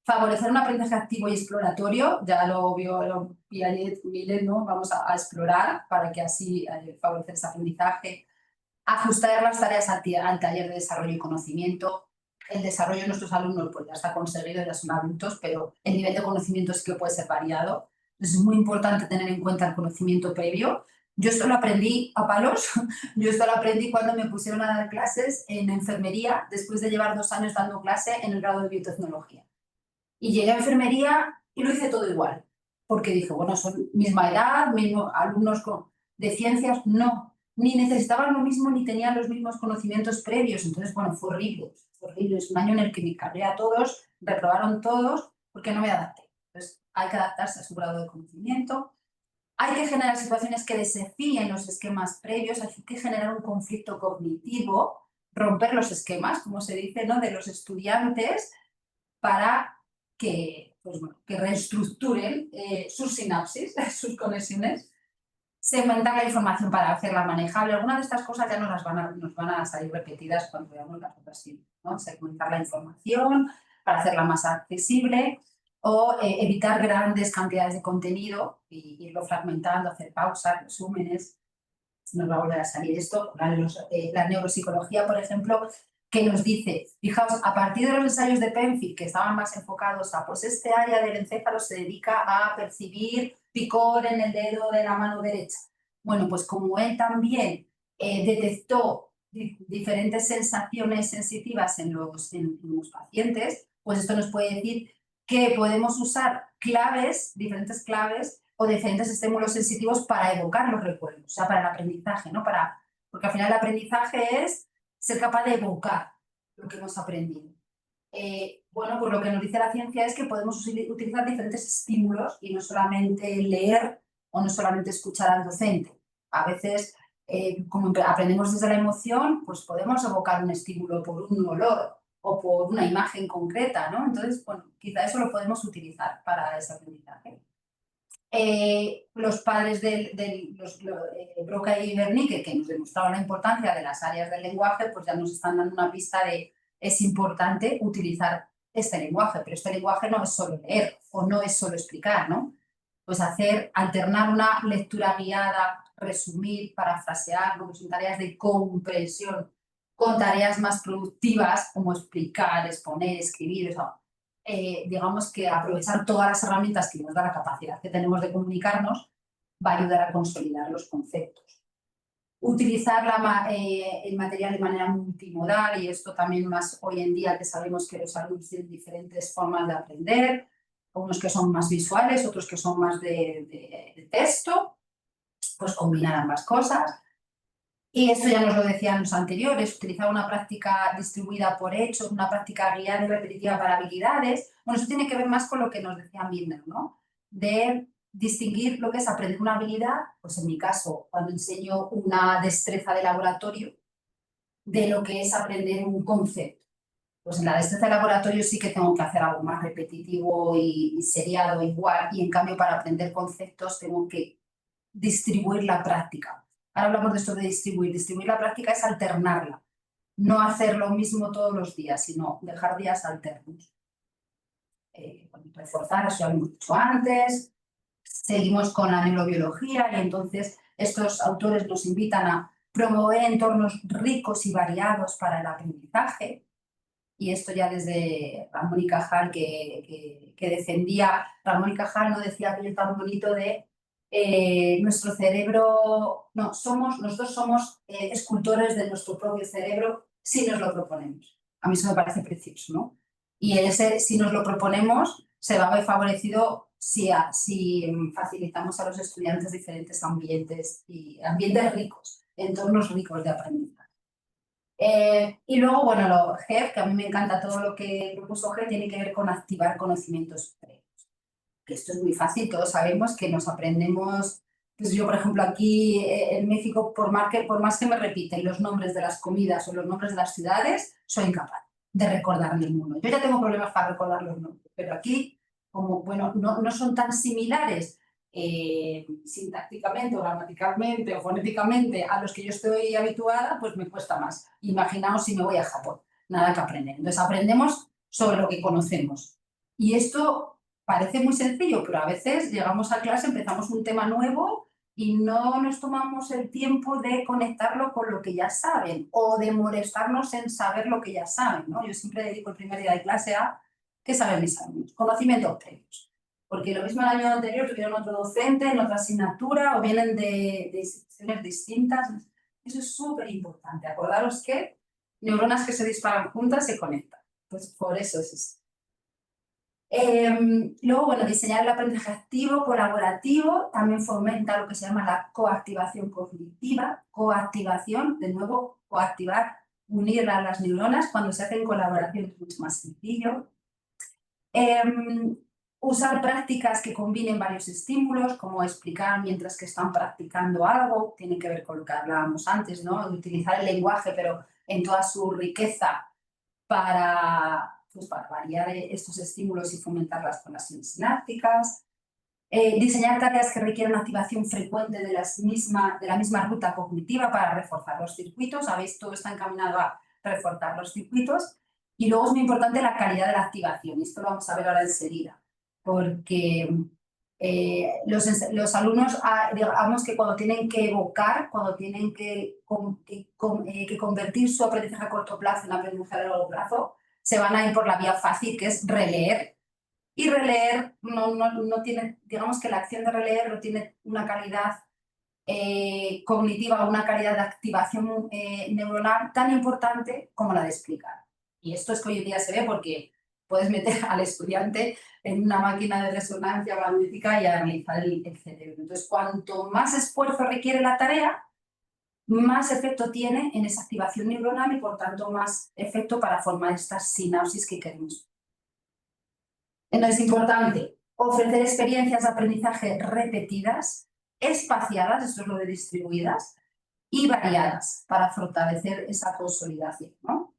Favorecer un aprendizaje activo y exploratorio, ya lo vio Piaget, Millet, ¿no? Vamos a explorar para que así favorecer ese aprendizaje. Ajustar las tareas al taller de desarrollo y conocimiento. El desarrollo de nuestros alumnos pues ya está conseguido, ya son adultos, pero el nivel de conocimiento sí que puede ser variado. Entonces es muy importante tener en cuenta el conocimiento previo. Yo esto lo aprendí a palos, yo esto lo aprendí cuando me pusieron a dar clases en enfermería, después de llevar 2 años dando clase en el grado de biotecnología. Y llegué a enfermería y lo hice todo igual, porque dije, bueno, son misma edad, mismos alumnos de ciencias, no, ni necesitaban lo mismo ni tenían los mismos conocimientos previos. Entonces, bueno, fue horrible, fue horrible. Es un año en el que me cargué a todos, reprobaron todos, porque no me adapté. Entonces, hay que adaptarse a su grado de conocimiento. Hay que generar situaciones que desafíen los esquemas previos, hay que generar un conflicto cognitivo, romper los esquemas, como se dice, ¿no?, de los estudiantes, para que, pues bueno, que reestructuren sus sinapsis, sus conexiones, segmentar la información para hacerla manejable. Algunas de estas cosas ya nos van a salir repetidas cuando veamos las otras, ¿no? Segmentar la información para hacerla más accesible o evitar grandes cantidades de contenido y irlo fragmentando, hacer pausas, resúmenes. Nos va a volver a salir esto. La neuropsicología, por ejemplo, que nos dice, fijaos, a partir de los ensayos de Penfield, que estaban más enfocados a, pues este área del encéfalo se dedica a percibir picor en el dedo de la mano derecha. Bueno, pues como él también detectó diferentes sensaciones sensitivas en los pacientes, pues esto nos puede decir que podemos usar claves, diferentes claves, o diferentes estímulos sensitivos para evocar los recuerdos, o sea, para el aprendizaje, ¿no? Porque al final el aprendizaje es ser capaz de evocar lo que hemos aprendido. Bueno, pues lo que nos dice la ciencia es que podemos utilizar diferentes estímulos y no solamente leer o no solamente escuchar al docente. A veces, como aprendemos desde la emoción, pues podemos evocar un estímulo por un olor o por una imagen concreta, ¿no? Entonces, bueno, quizá eso lo podemos utilizar para ese aprendizaje. Los padres Broca y Wernicke, que nos demostraron la importancia de las áreas del lenguaje, pues ya nos están dando una pista de es importante utilizar este lenguaje, pero este lenguaje no es solo leer o no es solo explicar, ¿no? Pues alternar una lectura guiada, resumir, parafrasear, porque son tareas de comprensión, con tareas más productivas como explicar, exponer, escribir, eso. Digamos que aprovechar todas las herramientas que nos da la capacidad que tenemos de comunicarnos va a ayudar a consolidar los conceptos. Utilizar el material de manera multimodal, y esto también más hoy en día, que sabemos que los alumnos tienen diferentes formas de aprender, unos que son más visuales, otros que son más de texto, pues combinar ambas cosas. Y esto ya nos lo decían los anteriores, utilizar una práctica distribuida por hechos, una práctica guiada y repetitiva para habilidades. Bueno, eso tiene que ver más con lo que nos decía Milner, ¿no? De distinguir lo que es aprender una habilidad, pues en mi caso, cuando enseño una destreza de laboratorio, de lo que es aprender un concepto. Pues en la destreza de laboratorio sí que tengo que hacer algo más repetitivo y seriado igual, y en cambio para aprender conceptos tengo que distribuir la práctica. Ahora hablamos de esto de distribuir. Distribuir la práctica es alternarla. No hacer lo mismo todos los días, sino dejar días alternos. Reforzar, eso ya lo hemos dicho antes. Seguimos con la neurobiología y entonces estos autores nos invitan a promover entornos ricos y variados para el aprendizaje. Y esto ya desde Ramón y Cajal, que defendía, Ramón y Cajal no decía aquello tan bonito de nuestro cerebro, no, nosotros somos escultores de nuestro propio cerebro si nos lo proponemos. A mí eso me parece precioso, ¿no? Y si nos lo proponemos, se va a ver favorecido si facilitamos a los estudiantes diferentes ambientes y ambientes ricos, entornos ricos de aprendizaje. Y luego, bueno, lo GEF, que a mí me encanta todo lo que propuso GEF, tiene que ver con activar conocimientos previos. Que esto es muy fácil, todos sabemos que nos aprendemos, pues yo por ejemplo aquí en México, por más que me repiten los nombres de las comidas o los nombres de las ciudades, soy incapaz de recordar ninguno. Yo ya tengo problemas para recordar los nombres, pero aquí, como bueno, no son tan similares sintácticamente o gramaticalmente o fonéticamente a los que yo estoy habituada, pues me cuesta más. Imaginaos si me voy a Japón, nada que aprender. Entonces aprendemos sobre lo que conocemos. Y esto parece muy sencillo, pero a veces llegamos a clase, empezamos un tema nuevo y no nos tomamos el tiempo de conectarlo con lo que ya saben o de molestarnos en saber lo que ya saben, ¿no? Yo siempre dedico el primer día de clase a ¿qué saben mis alumnos? Conocimientos previos. Porque lo mismo el año anterior tuvieron otro docente en otra asignatura o vienen de instituciones distintas. Eso es súper importante. Acordaros que neuronas que se disparan juntas se conectan. Pues por eso es eso. Luego, bueno, diseñar el aprendizaje activo, colaborativo, también fomenta lo que se llama la coactivación cognitiva. Coactivación, de nuevo, coactivar, unir a las neuronas cuando se hace en colaboración es mucho más sencillo. Usar prácticas que combinen varios estímulos, como explicar mientras que están practicando algo, tiene que ver con lo que hablábamos antes, ¿no? De utilizar el lenguaje, pero en toda su riqueza para variar estos estímulos y fomentar las conexiones sinápticas. Diseñar tareas que requieren activación frecuente de la misma ruta cognitiva para reforzar los circuitos. Sabéis, todo está encaminado a reforzar los circuitos. Y luego es muy importante la calidad de la activación. Esto lo vamos a ver ahora enseguida. Porque los alumnos, digamos que cuando tienen que evocar, cuando tienen que convertir su aprendizaje a corto plazo en aprendizaje a largo plazo, se van a ir por la vía fácil, que es releer. Y releer no tiene, digamos que la acción de releer no tiene una calidad cognitiva o una calidad de activación neuronal tan importante como la de explicar. Y esto es que hoy en día se ve porque puedes meter al estudiante en una máquina de resonancia magnética y analizar el cerebro. Entonces, cuanto más esfuerzo requiere la tarea, más efecto tiene en esa activación neuronal y, por tanto, más efecto para formar estas sinapsis que queremos. Entonces, es importante ofrecer experiencias de aprendizaje repetidas, espaciadas, esto es lo de distribuidas, y variadas para fortalecer esa consolidación, ¿no?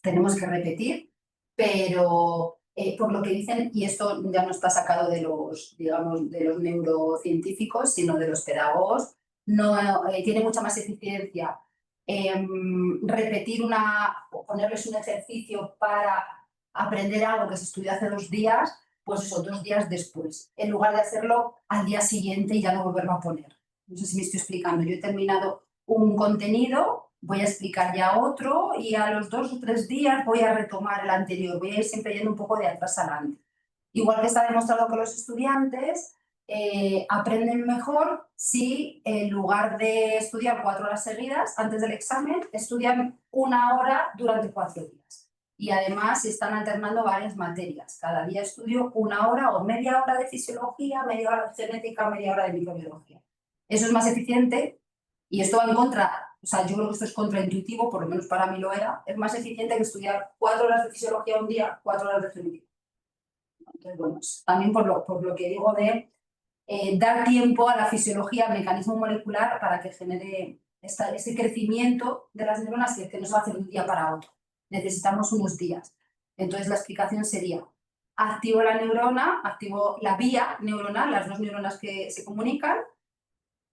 Tenemos que repetir, pero por lo que dicen, y esto ya no está sacado de los, digamos, de los neurocientíficos, sino de los pedagogos, tiene mucha más eficiencia repetir o ponerles un ejercicio para aprender algo que se estudió hace 2 días, pues eso, 2 días después, en lugar de hacerlo al día siguiente y ya no volverlo a poner. No sé si me estoy explicando. Yo he terminado un contenido, voy a explicar ya otro y a los 2 o 3 días voy a retomar el anterior. Voy a ir siempre yendo un poco de atrás adelante. Igual que está demostrado que los estudiantes aprenden mejor si en lugar de estudiar 4 horas seguidas antes del examen, estudian 1 hora durante 4 días. Y además, si están alternando varias materias. Cada día estudio 1 hora o media hora de fisiología, media hora de genética, media hora de microbiología. Eso es más eficiente y esto va en contra, o sea, yo creo que esto es contraintuitivo, por lo menos para mí lo era. Es más eficiente que estudiar 4 horas de fisiología un día, 4 horas de genética. Entonces, bueno, también por lo que digo de dar tiempo a la fisiología, al mecanismo molecular para que genere este crecimiento de las neuronas que no se va a hacer de un día para otro. Necesitamos unos días. Entonces la explicación sería, activo la neurona, activo la vía neuronal, las 2 neuronas que se comunican,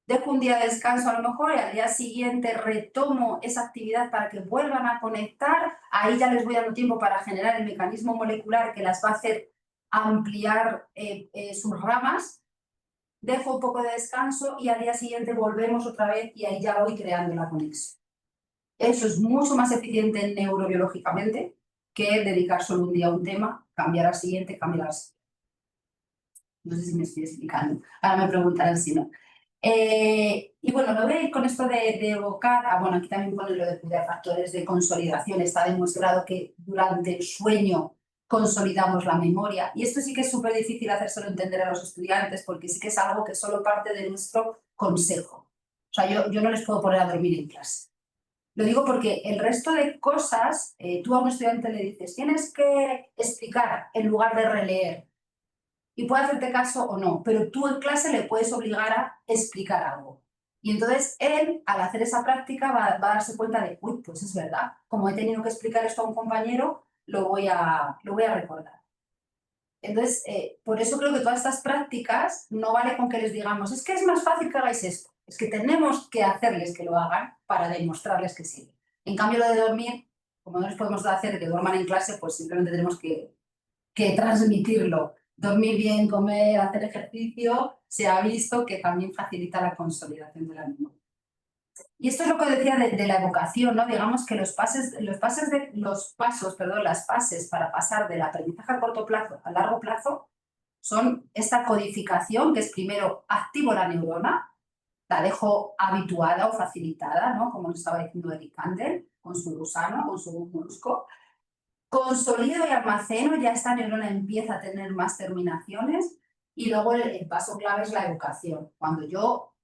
dejo un día de descanso a lo mejor y al día siguiente retomo esa actividad para que vuelvan a conectar, ahí ya les voy dando tiempo para generar el mecanismo molecular que las va a hacer ampliar sus ramas, dejo un poco de descanso y al día siguiente volvemos otra vez y ahí ya voy creando la conexión. Eso es mucho más eficiente neurobiológicamente que dedicar solo un día a un tema, cambiar al siguiente, cambiar al siguiente. No sé si me estoy explicando. Ahora me preguntarán si no. Y bueno, me voy a ir con esto de evocar. Bueno, aquí también pone lo de cuidar factores de consolidación. Está demostrado que durante el sueño consolidamos la memoria. Y esto sí que es súper difícil hacérselo entender a los estudiantes porque sí que es algo que solo parte de nuestro consejo. O sea, yo no les puedo poner a dormir en clase. Lo digo porque el resto de cosas, tú a un estudiante le dices, tienes que explicar en lugar de releer y puede hacerte caso o no, pero tú en clase le puedes obligar a explicar algo. Y entonces él, al hacer esa práctica, va a darse cuenta de, uy, pues es verdad, como he tenido que explicar esto a un compañero, lo voy a recordar. Entonces, por eso creo que todas estas prácticas no vale con que les digamos, es que es más fácil que hagáis esto, es que tenemos que hacerles que lo hagan para demostrarles que sí. En cambio, lo de dormir, como no les podemos hacer que duerman en clase, pues simplemente tenemos que transmitirlo. Dormir bien, comer, hacer ejercicio, se ha visto que también facilita la consolidación de la memoria. Y esto es lo que decía de la educación, ¿no? Digamos que los pasos, perdón, las fases para pasar del aprendizaje a corto plazo a largo plazo son esta codificación, que es primero activo la neurona, la dejo habituada o facilitada, ¿no? Como nos estaba diciendo Eric Kandel, con su gusano, con su molusco. Consolido y almaceno, ya esta neurona empieza a tener más terminaciones y luego el paso clave es la educación. Cuando yo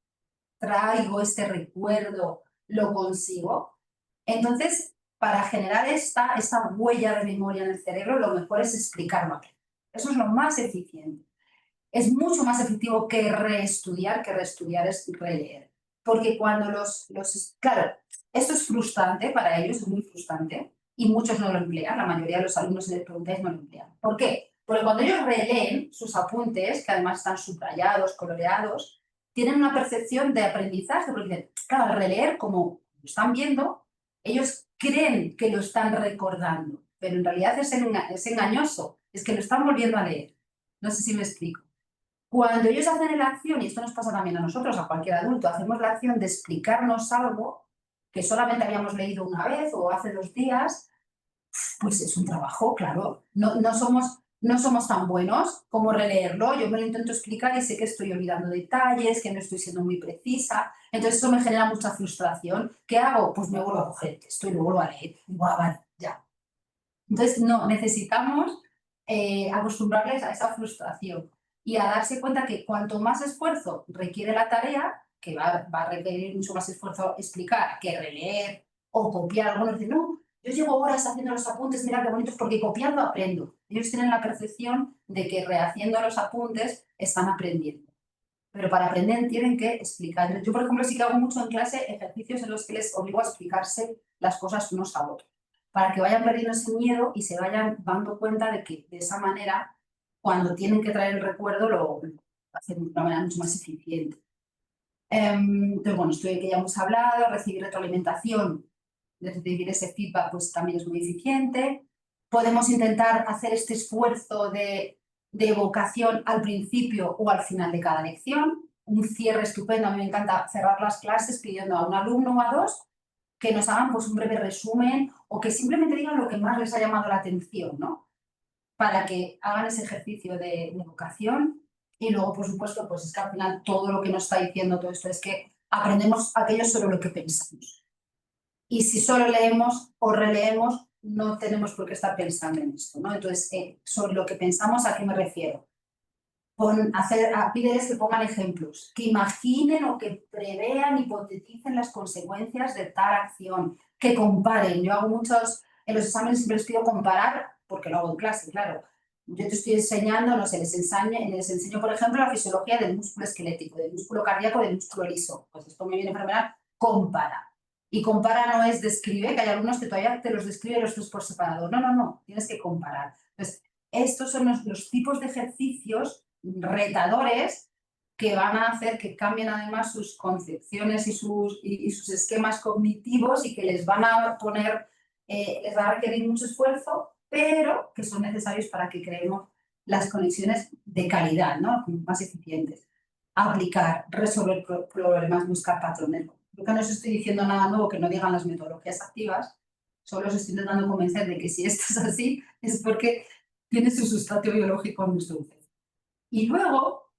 traigo este recuerdo, lo consigo. Entonces, para generar esta huella de memoria en el cerebro, lo mejor es explicarlo. Eso es lo más eficiente. Es mucho más efectivo que reestudiar es releer. Porque cuando claro, esto es frustrante para ellos, es muy frustrante, y muchos no lo emplean, la mayoría de los alumnos de preguntas no lo emplean. ¿Por qué? Porque cuando ellos releen sus apuntes, que además están subrayados, coloreados, tienen una percepción de aprendizaje, porque dicen, claro, al releer, como lo están viendo, ellos creen que lo están recordando, pero en realidad es engañoso, es que lo están volviendo a leer. No sé si me explico. Cuando ellos hacen la acción, y esto nos pasa también a nosotros, a cualquier adulto, hacemos la acción de explicarnos algo que solamente habíamos leído una vez o hace 2 días, pues es un trabajo, claro. No somos tan buenos como releerlo. Yo me lo intento explicar y sé que estoy olvidando detalles, que no estoy siendo muy precisa. Entonces eso me genera mucha frustración. ¿Qué hago? Pues me vuelvo a coger el texto y lo vuelvo a leer. Vale, ya. Entonces, no, necesitamos acostumbrarles a esa frustración y a darse cuenta que cuanto más esfuerzo requiere la tarea, que va a requerir mucho más esfuerzo explicar que releer o copiar. Algunos dicen, no, yo llevo horas haciendo los apuntes, mira qué bonitos, porque copiando aprendo. Ellos tienen la percepción de que rehaciendo los apuntes están aprendiendo. Pero para aprender tienen que explicar. Yo, por ejemplo, sí que hago mucho en clase ejercicios en los que les obligo a explicarse las cosas unos a otros, para que vayan perdiendo ese miedo y se vayan dando cuenta de que de esa manera, cuando tienen que traer el recuerdo, lo hacen de una manera mucho más eficiente. Entonces, bueno, esto de que ya hemos hablado, recibir retroalimentación, recibir ese feedback, pues también es muy eficiente. Podemos intentar hacer este esfuerzo de evocación al principio o al final de cada lección. Un cierre estupendo, a mí me encanta cerrar las clases pidiendo a un alumno o a dos que nos hagan pues, un breve resumen o que simplemente digan lo que más les ha llamado la atención, ¿no? Para que hagan ese ejercicio de evocación. Y luego, por supuesto, pues es que al final todo lo que nos está diciendo todo esto es que aprendemos aquello sobre lo que pensamos. Y si solo leemos o releemos, no tenemos por qué estar pensando en esto, ¿no? Entonces, sobre lo que pensamos, ¿a qué me refiero? Pídeles que pongan ejemplos, que imaginen o que prevean, hipoteticen las consecuencias de tal acción, que comparen. Yo hago muchos, en los exámenes siempre les pido comparar, porque lo hago en clase, claro. Yo te estoy enseñando, no sé, les enseño, por ejemplo, la fisiología del músculo esquelético, del músculo cardíaco, del músculo liso. Pues esto me viene fenomenal, compara. Y compara no es describe, que hay algunos que todavía te los describe los tres por separado. No, no, no, tienes que comparar. Entonces, estos son los tipos de ejercicios retadores que van a hacer que cambien además sus concepciones y sus esquemas cognitivos y que les van a poner, les va a requerir mucho esfuerzo, pero que son necesarios para que creemos las conexiones de calidad, ¿no? Más eficientes. Aplicar, resolver problemas, buscar patrones. Creo que no os estoy diciendo nada nuevo que no digan las metodologías activas, solo os estoy intentando convencer de que si esto es así es porque tiene su sustrato biológico en nuestro cerebro. Y luego,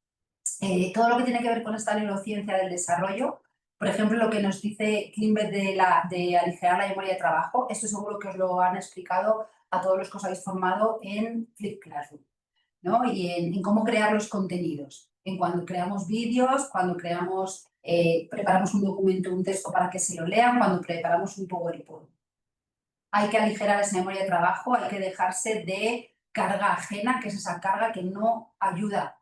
todo lo que tiene que ver con esta neurociencia del desarrollo, por ejemplo, lo que nos dice Klimber de aligerar la memoria de trabajo, esto seguro que os lo han explicado a todos los que os habéis formado en Flip Classroom, ¿no? Y en cómo crear los contenidos, en cuando creamos vídeos, cuando preparamos un documento, un texto para que se lo lean, cuando preparamos un PowerPoint. Hay que aligerar esa memoria de trabajo, hay que dejarse de carga ajena, que es esa carga que no ayuda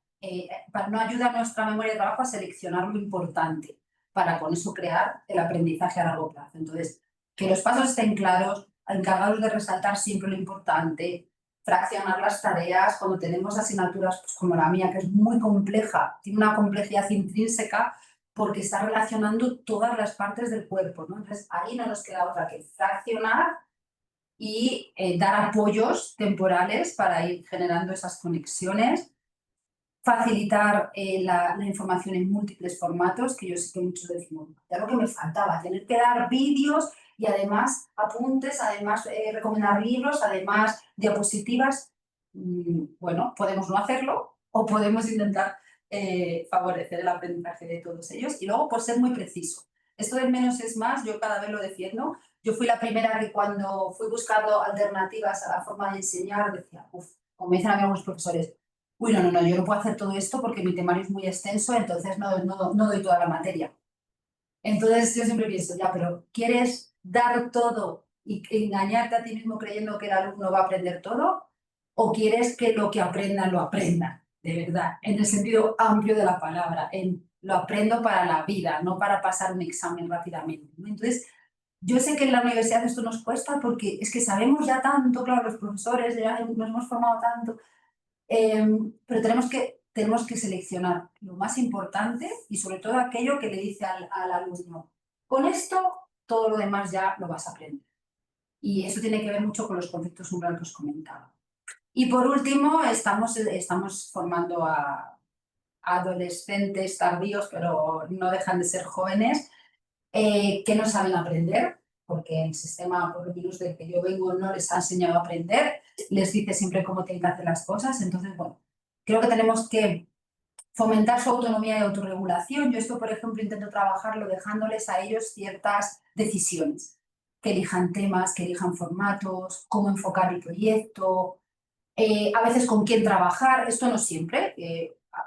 a nuestra memoria de trabajo a seleccionar lo importante para con eso crear el aprendizaje a largo plazo. Entonces, que los pasos estén claros, encargados de resaltar siempre lo importante, fraccionar las tareas, cuando tenemos asignaturas pues, como la mía, que es muy compleja, tiene una complejidad intrínseca porque está relacionando todas las partes del cuerpo, ¿no? Entonces, ahí no nos queda otra que fraccionar y dar apoyos temporales para ir generando esas conexiones, facilitar la información en múltiples formatos, que yo sé que muchos decimos, ya lo que me faltaba, tener que dar vídeos y además apuntes, además recomendar libros, además diapositivas. Bueno, podemos no hacerlo o podemos intentar favorecer el aprendizaje de todos ellos y luego pues ser muy preciso. Esto del menos es más, yo cada vez lo defiendo. Yo fui la primera que cuando fui buscando alternativas a la forma de enseñar decía, como me dicen algunos profesores, uy, no, yo no puedo hacer todo esto porque mi temario es muy extenso, entonces no doy toda la materia. Entonces yo siempre pienso, ya, pero ¿quieres dar todo y engañarte a ti mismo creyendo que el alumno va a aprender todo? ¿O quieres que lo que aprenda lo aprenda, de verdad, en el sentido amplio de la palabra, en lo aprendo para la vida, no para pasar un examen rápidamente, ¿no? Entonces, yo sé que en la universidad esto nos cuesta porque es que sabemos ya tanto, claro, los profesores, ya nos hemos formado tanto, pero tenemos que seleccionar lo más importante y sobre todo aquello que le dice al alumno, con esto todo lo demás ya lo vas a aprender. Y eso tiene que ver mucho con los conceptos umbrales que os comentaba. Y por último, estamos formando a adolescentes tardíos, pero no dejan de ser jóvenes, que no saben aprender, porque el sistema, por lo menos del que yo vengo, no les ha enseñado a aprender, les dice siempre cómo tienen que hacer las cosas. Entonces, bueno, creo que tenemos que fomentar su autonomía y autorregulación. Yo esto, por ejemplo, intento trabajarlo dejándoles a ellos ciertas decisiones, que elijan temas, que elijan formatos, cómo enfocar el proyecto, a veces con quién trabajar, esto no siempre,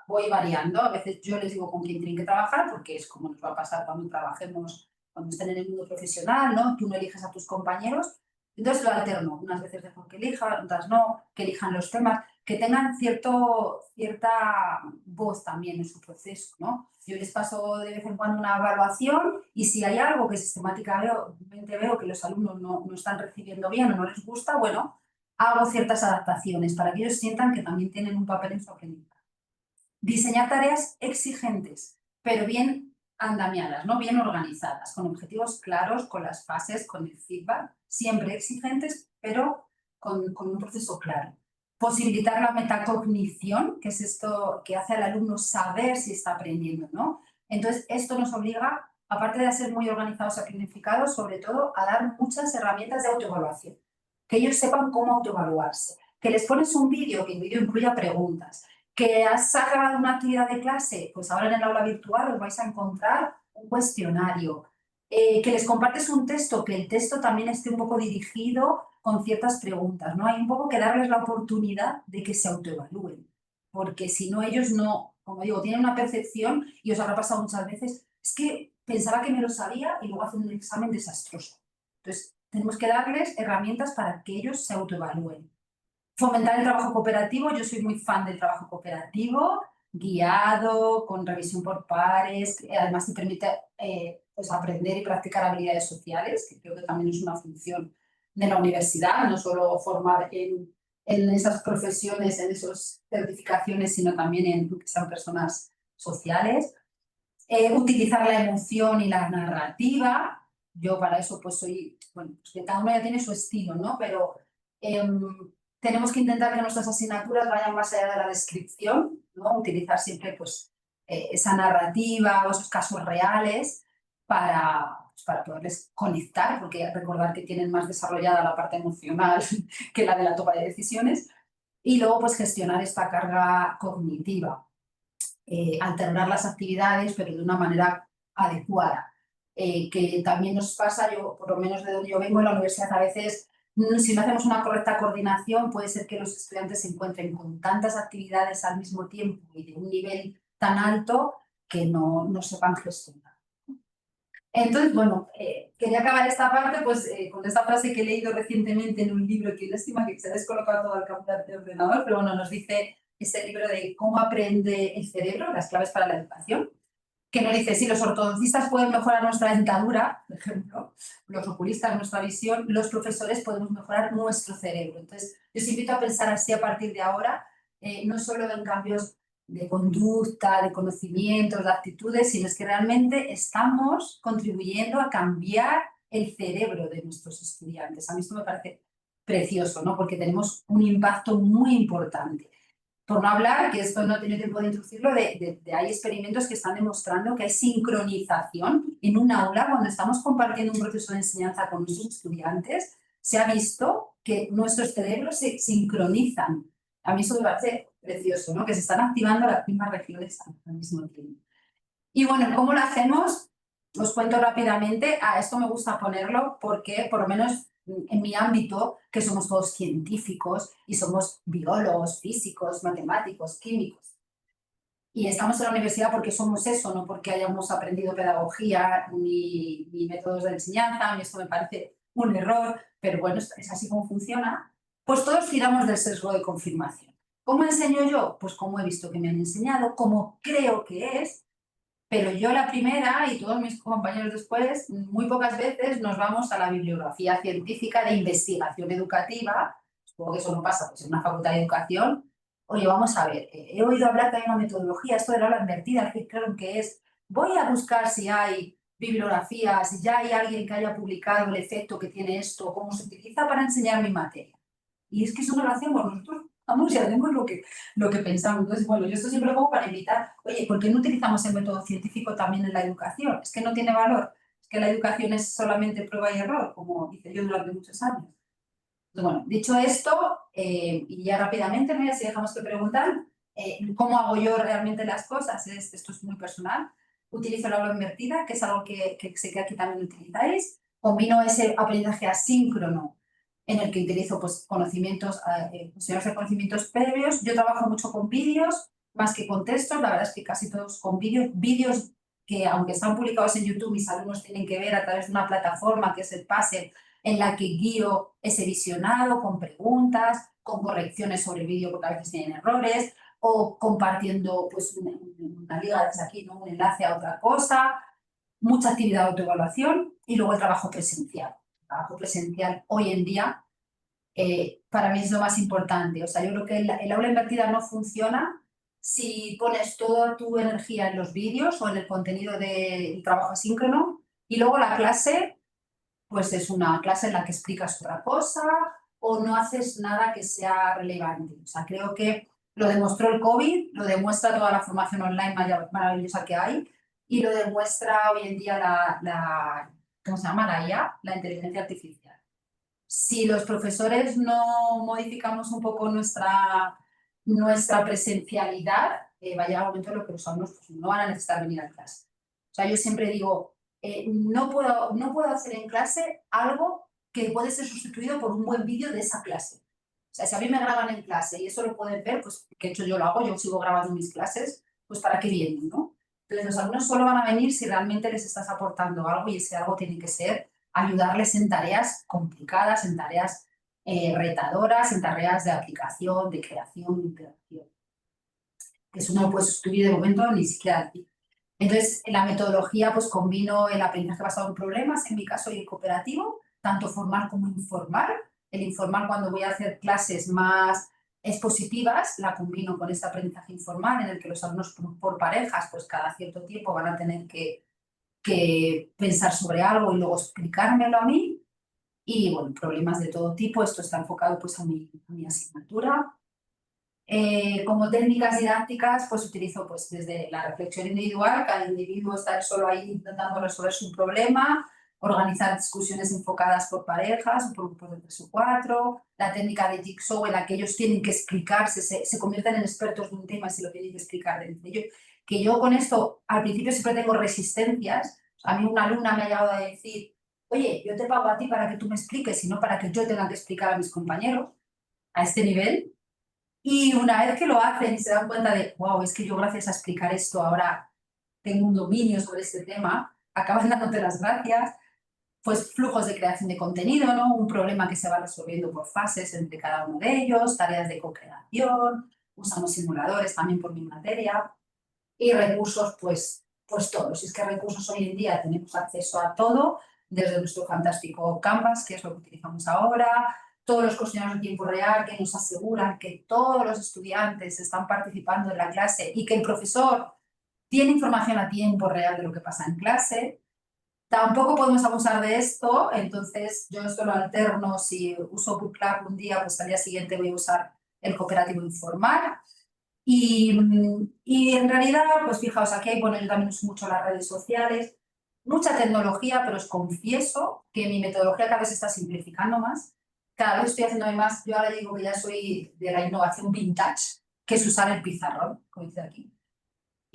voy variando, a veces yo les digo con quién tienen que trabajar porque es como nos va a pasar cuando trabajemos, cuando estén en el mundo profesional, ¿no? Tú no eliges a tus compañeros, entonces lo alterno, unas veces dejo que elijan, otras no, que elijan los temas, que tengan cierta voz también en su proceso, ¿no? Yo les paso de vez en cuando una evaluación y si hay algo que sistemáticamente veo que los alumnos no están recibiendo bien o no les gusta, bueno, hago ciertas adaptaciones para que ellos sientan que también tienen un papel en su aprendizaje. Diseñar tareas exigentes, pero bien andamiadas, ¿no? Bien organizadas, con objetivos claros, con las fases, con el feedback, siempre exigentes, pero con un proceso claro. Posibilitar la metacognición, que es esto que hace al alumno saber si está aprendiendo, ¿no? Entonces, esto nos obliga, aparte de ser muy organizados y planificados, sobre todo a dar muchas herramientas de autoevaluación, que ellos sepan cómo autoevaluarse, que les pones un vídeo, que el vídeo incluya preguntas, que has acabado una actividad de clase, pues ahora en el aula virtual os vais a encontrar un cuestionario, que les compartes un texto, que el texto también esté un poco dirigido con ciertas preguntas, ¿no? Hay un poco que darles la oportunidad de que se autoevalúen, porque si no ellos no, como digo, tienen una percepción y os habrá pasado muchas veces, es que pensaba que me lo sabía y luego hacen un examen desastroso. Entonces, tenemos que darles herramientas para que ellos se autoevalúen. Fomentar el trabajo cooperativo, yo soy muy fan del trabajo cooperativo, guiado, con revisión por pares, que además te permite pues aprender y practicar habilidades sociales, que creo que también es una función de la universidad, no solo formar en esas profesiones, en esas certificaciones, sino también en que sean personas sociales. Utilizar la emoción y la narrativa, yo para eso pues soy, bueno, pues que cada uno ya tiene su estilo, ¿no? Pero tenemos que intentar que nuestras asignaturas vayan más allá de la descripción, ¿no? Utilizar siempre pues, esa narrativa o esos casos reales para poderles conectar, porque recordar que tienen más desarrollada la parte emocional que la de la toma de decisiones. Y luego, pues, gestionar esta carga cognitiva, alternar las actividades, pero de una manera adecuada. Que también nos pasa, yo, por lo menos de donde yo vengo, en la universidad a veces, si no hacemos una correcta coordinación, puede ser que los estudiantes se encuentren con tantas actividades al mismo tiempo y de un nivel tan alto que no sepan gestionar. Entonces, bueno, quería acabar esta parte pues, con esta frase que he leído recientemente en un libro que lástima que se ha descolocado todo el campo de ordenador, pero bueno, nos dice ese libro de cómo aprende el cerebro, las claves para la educación, que nos dice, si los ortodoncistas pueden mejorar nuestra dentadura, por ejemplo, los oculistas nuestra visión, los profesores podemos mejorar nuestro cerebro. Entonces, yo os invito a pensar así a partir de ahora, no solo en cambios de conducta, de conocimientos, de actitudes, sino es que realmente estamos contribuyendo a cambiar el cerebro de nuestros estudiantes. A mí esto me parece precioso, ¿no? Porque tenemos un impacto muy importante. Por no hablar, que esto no tiene tiempo de introducirlo, hay experimentos que están demostrando que hay sincronización en un aula cuando estamos compartiendo un proceso de enseñanza con nuestros estudiantes. Se ha visto que nuestros cerebros se sincronizan. A mí eso me parece precioso, ¿no? Que se están activando las mismas regiones al mismo tiempo. Y bueno, ¿cómo lo hacemos? Os cuento rápidamente. A esto me gusta ponerlo porque, por lo menos en mi ámbito, que somos todos científicos y somos biólogos, físicos, matemáticos, químicos. Y estamos en la universidad porque somos eso, no porque hayamos aprendido pedagogía ni métodos de enseñanza. A mí esto me parece un error, pero bueno, es así como funciona. Pues todos tiramos del sesgo de confirmación. ¿Cómo enseño yo? Pues como he visto que me han enseñado, como creo que es, pero yo la primera y todos mis compañeros después, muy pocas veces nos vamos a la bibliografía científica de investigación educativa, supongo que eso no pasa pues, en una facultad de educación. Oye, vamos a ver, he oído hablar que hay una metodología, esto de la aula invertida, que creo que es, voy a buscar si hay bibliografías, si ya hay alguien que haya publicado el efecto que tiene esto, cómo se utiliza para enseñar mi materia. Y es que eso no lo hacemos nosotros, vamos y hacemos lo que pensamos. Entonces, bueno, yo esto siempre lo pongo para invitar, oye, ¿por qué no utilizamos el método científico también en la educación? Es que no tiene valor, es que la educación es solamente prueba y error, como hice yo durante muchos años. Entonces, bueno, dicho esto, y ya rápidamente, ¿no? Y así dejamos que preguntan, ¿cómo hago yo realmente las cosas? Esto es muy personal. Utilizo la aula invertida, que es algo que sé que aquí también utilizáis. Combino ese aprendizaje asíncrono en el que utilizo pues, conocimientos, de conocimientos previos. Yo trabajo mucho con vídeos, más que con textos. La verdad es que casi todos con vídeos. Vídeos que, aunque están publicados en YouTube, mis alumnos tienen que ver a través de una plataforma que es el Pase, en la que guío ese visionado con preguntas, con correcciones sobre el vídeo porque a veces tienen errores, o compartiendo pues, una liga desde aquí, ¿no? Un enlace a otra cosa, mucha actividad de autoevaluación y luego el trabajo presencial. El trabajo presencial hoy en día para mí es lo más importante. O sea, yo creo que el aula invertida no funciona si pones toda tu energía en los vídeos o en el contenido del trabajo asíncrono y luego la clase pues es una clase en la que explicas otra cosa o no haces nada que sea relevante. O sea, creo que lo demostró el COVID, lo demuestra toda la formación online maravillosa que hay y lo demuestra hoy en día ¿cómo se llama? La IA, la inteligencia artificial. Si los profesores no modificamos un poco nuestra presencialidad, va a llegar un momento en el que los alumnos pues, no van a necesitar venir a clase. O sea, yo siempre digo, no puedo hacer en clase algo que puede ser sustituido por un buen vídeo de esa clase. O sea, si a mí me graban en clase y eso lo pueden ver, pues que de hecho yo lo hago, yo sigo grabando mis clases, pues para qué vienen, ¿no? Entonces los alumnos solo van a venir si realmente les estás aportando algo y ese algo tiene que ser ayudarles en tareas complicadas, en tareas retadoras, en tareas de aplicación, de creación, de interacción. Que eso no lo puedes sustituir de momento ni siquiera. Entonces, en la metodología pues combino el aprendizaje basado en problemas, en mi caso, y el cooperativo, tanto formal como informal. El informal, cuando voy a hacer clases más expositivas, la combino con este aprendizaje informal en el que los alumnos por parejas, pues cada cierto tiempo van a tener que pensar sobre algo y luego explicármelo a mí. Y bueno, problemas de todo tipo, esto está enfocado pues a mi asignatura. Como técnicas didácticas, pues utilizo pues desde la reflexión individual, cada individuo está solo ahí intentando resolver su problema, organizar discusiones enfocadas por parejas o por grupos de 3 o 4, la técnica de Jigsaw en la que ellos tienen que explicarse, se convierten en expertos de un tema y se lo tienen que explicar entre ellos. Que yo con esto al principio siempre tengo resistencias. A mí una alumna me ha llegado a decir, oye, yo te pago a ti para que tú me expliques y no para que yo tenga que explicar a mis compañeros a este nivel. Y una vez que lo hacen y se dan cuenta de, wow, es que yo gracias a explicar esto ahora tengo un dominio sobre este tema, acaban dándote las gracias. Pues flujos de creación de contenido, ¿no? Un problema que se va resolviendo por fases entre cada uno de ellos, tareas de co-creación, usamos simuladores también por mi materia y recursos, pues todos. Y es que recursos hoy en día tenemos acceso a todo, desde nuestro fantástico Canvas, que es lo que utilizamos ahora, todos los cuestionarios de tiempo real que nos aseguran que todos los estudiantes están participando en la clase y que el profesor tiene información a tiempo real de lo que pasa en clase. Tampoco podemos abusar de esto, entonces yo esto lo alterno, si uso Bootclub un día, pues al día siguiente voy a usar el cooperativo informal. Y en realidad, pues fijaos, aquí hay, bueno, yo también uso mucho las redes sociales, mucha tecnología, pero os confieso que mi metodología cada vez se está simplificando más. Cada vez estoy haciendo más, yo ahora digo que ya soy de la innovación vintage, que es usar el pizarrón, como dice aquí.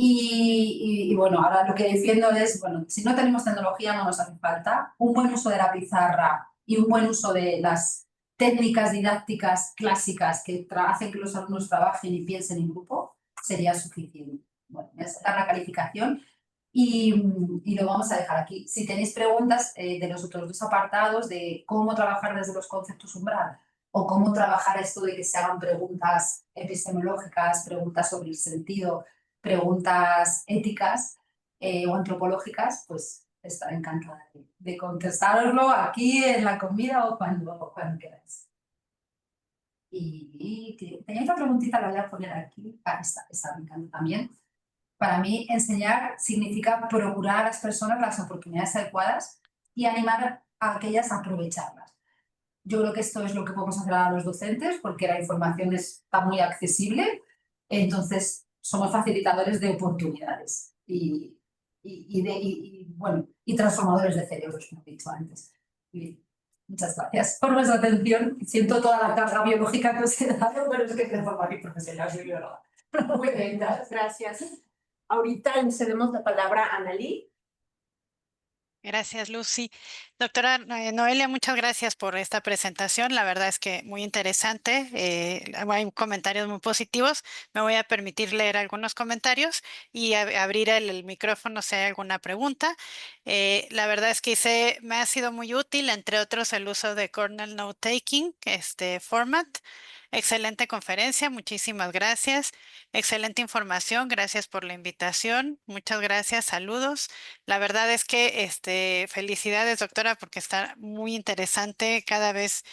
Y bueno, ahora lo que defiendo es, bueno, si no tenemos tecnología no nos hace falta. Un buen uso de la pizarra y un buen uso de las técnicas didácticas clásicas que hacen que los alumnos trabajen y piensen en grupo sería suficiente. Bueno, voy a sacar la calificación y lo vamos a dejar aquí. Si tenéis preguntas de los otros dos apartados de cómo trabajar desde los conceptos umbral o cómo trabajar esto de que se hagan preguntas epistemológicas, preguntas sobre el sentido, preguntas éticas o antropológicas, pues estaré encantada de contestároslo aquí en la comida o cuando queráis. Y tenía otra preguntita, la voy a poner aquí. Ah, está me encanta también. Para mí, enseñar significa procurar a las personas las oportunidades adecuadas y animar a aquellas a aprovecharlas. Yo creo que esto es lo que podemos hacer a los docentes porque la información está muy accesible, entonces somos facilitadores de oportunidades bueno, y transformadores de cerebros, como he dicho antes. Y muchas gracias por vuestra atención. Siento toda la carga biológica que os he dado, pero es que de forma muy profesional soy bióloga. Muy bien, Gracias. Ahorita le cedemos la palabra a Analí. Gracias, Lucy. Doctora Noelia, muchas gracias por esta presentación. La verdad es que muy interesante. Hay comentarios muy positivos. Me voy a permitir leer algunos comentarios y abrir el micrófono si hay alguna pregunta. La verdad es que me ha sido muy útil, entre otros, el uso de Cornell Note Taking, este format. Excelente conferencia, muchísimas gracias. Excelente información, gracias por la invitación. Muchas gracias, saludos. La verdad es que felicidades, doctora, porque está muy interesante cada vez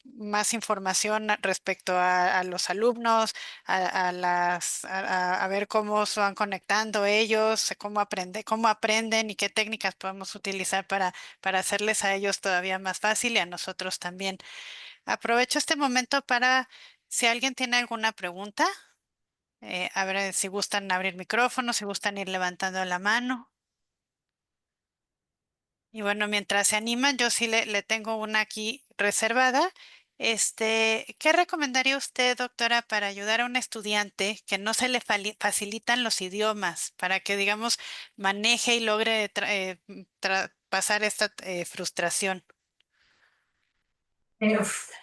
más información respecto a los alumnos, a ver cómo se van conectando ellos, cómo aprenden y qué técnicas podemos utilizar para hacerles a ellos todavía más fácil y a nosotros también. Aprovecho este momento para, si alguien tiene alguna pregunta, a ver si gustan abrir micrófono, si gustan ir levantando la mano. Y bueno, mientras se animan, yo sí le tengo una aquí reservada. ¿Qué recomendaría usted, doctora, para ayudar a un estudiante que no se le facilitan los idiomas, para que, digamos, maneje y logre pasar esta frustración?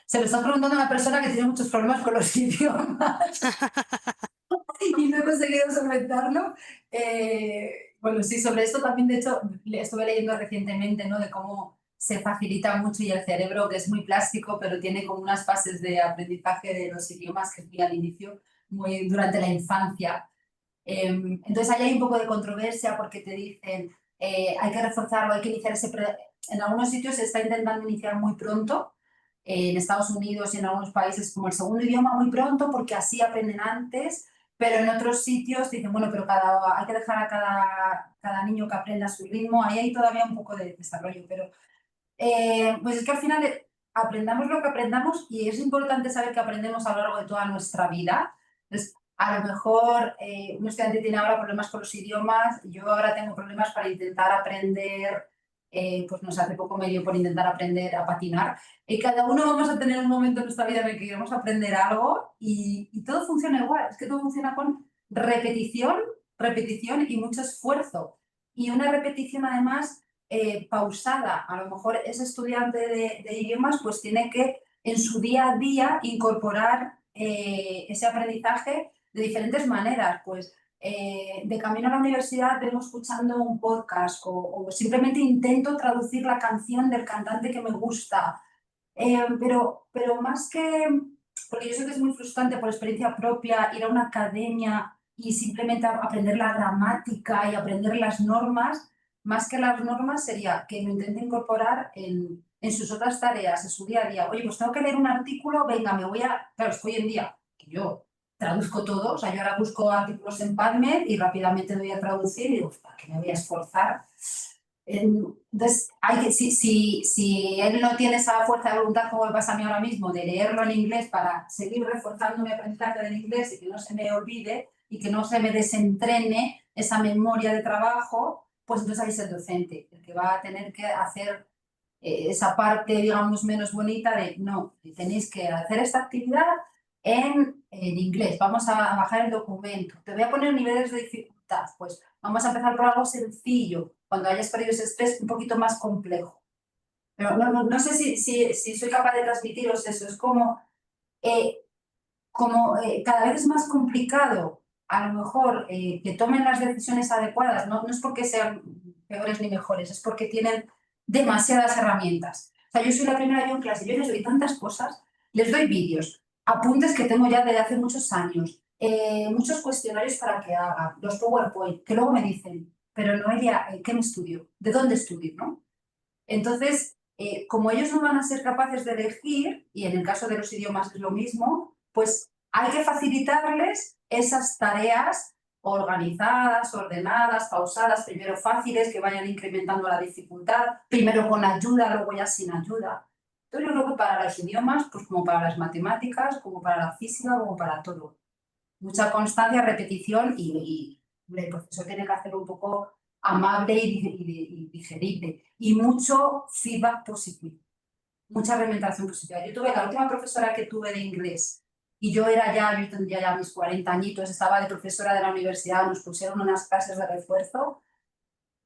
Se lo está preguntando a una persona que tiene muchos problemas con los idiomas y no he conseguido solventarlo. Bueno, sí, sobre esto también, de hecho, estuve leyendo recientemente, ¿no? De cómo se facilita mucho y el cerebro, que es muy plástico, pero tiene como unas fases de aprendizaje de los idiomas que es muy al inicio, muy durante la infancia. Entonces ahí hay un poco de controversia porque te dicen hay que reforzarlo, hay que iniciar En algunos sitios se está intentando iniciar muy pronto, en Estados Unidos y en algunos países como el segundo idioma muy pronto porque así aprenden antes, pero en otros sitios dicen, bueno, pero hay que dejar a cada niño que aprenda a su ritmo, ahí hay todavía un poco de desarrollo, pero pues es que al final aprendamos lo que aprendamos y es importante saber que aprendemos a lo largo de toda nuestra vida. Entonces, a lo mejor un estudiante tiene ahora problemas con los idiomas, yo ahora tengo problemas para intentar aprender pues nos hace poco me dio por intentar aprender a patinar. Cada uno vamos a tener un momento en nuestra vida en el que queremos aprender algo y todo funciona igual. Es que todo funciona con repetición, repetición y mucho esfuerzo. Y una repetición además pausada. A lo mejor ese estudiante de idiomas pues tiene que en su día a día incorporar ese aprendizaje de diferentes maneras. Pues de camino a la universidad vengo escuchando un podcast o simplemente intento traducir la canción del cantante que me gusta. Pero más que, porque yo sé que es muy frustrante por experiencia propia ir a una academia y simplemente aprender la gramática y aprender las normas, más que las normas sería que lo intente incorporar en sus otras tareas, en su día a día. Oye, pues tengo que leer un artículo, venga, me voy a... Claro, es que hoy en día, que yo traduzco todo, o sea, yo ahora busco artículos en PubMed y rápidamente voy a traducir y digo, ¿para qué me voy a esforzar? Entonces, si él no tiene esa fuerza de voluntad como me pasa a mí ahora mismo, de leerlo en inglés para seguir reforzando mi aprendizaje del inglés y que no se me olvide y que no se me desentrene esa memoria de trabajo, pues entonces ahí es el docente, el que va a tener que hacer esa parte, digamos, menos bonita de, no, tenéis que hacer esta actividad en inglés, vamos a bajar el documento, te voy a poner niveles de dificultad, pues vamos a empezar por algo sencillo, cuando hayas perdido ese estrés un poquito más complejo. Pero no sé si soy capaz de transmitiros eso, es como, cada vez es más complicado a lo mejor que tomen las decisiones adecuadas, no es porque sean peores ni mejores, es porque tienen demasiadas herramientas. O sea, yo soy la primera yo en clase, yo les doy tantas cosas, les doy vídeos, apuntes que tengo ya desde hace muchos años, muchos cuestionarios para que hagan, los PowerPoint, que luego me dicen, pero Noelia, ¿qué me estudio? ¿De dónde estudio? ¿No? Entonces, como ellos no van a ser capaces de elegir, y en el caso de los idiomas es lo mismo, pues hay que facilitarles esas tareas organizadas, ordenadas, pausadas, primero fáciles, que vayan incrementando la dificultad, primero con ayuda, luego ya sin ayuda. Entonces yo creo que para los idiomas, pues como para las matemáticas, como para la física, como para todo. Mucha constancia, repetición y el profesor tiene que hacerlo un poco amable y digerible. Y mucho feedback positivo, mucha realimentación positiva. Yo tuve la última profesora que tuve de inglés y yo tendría ya mis 40 añitos, estaba de profesora de la universidad, nos pusieron unas clases de refuerzo.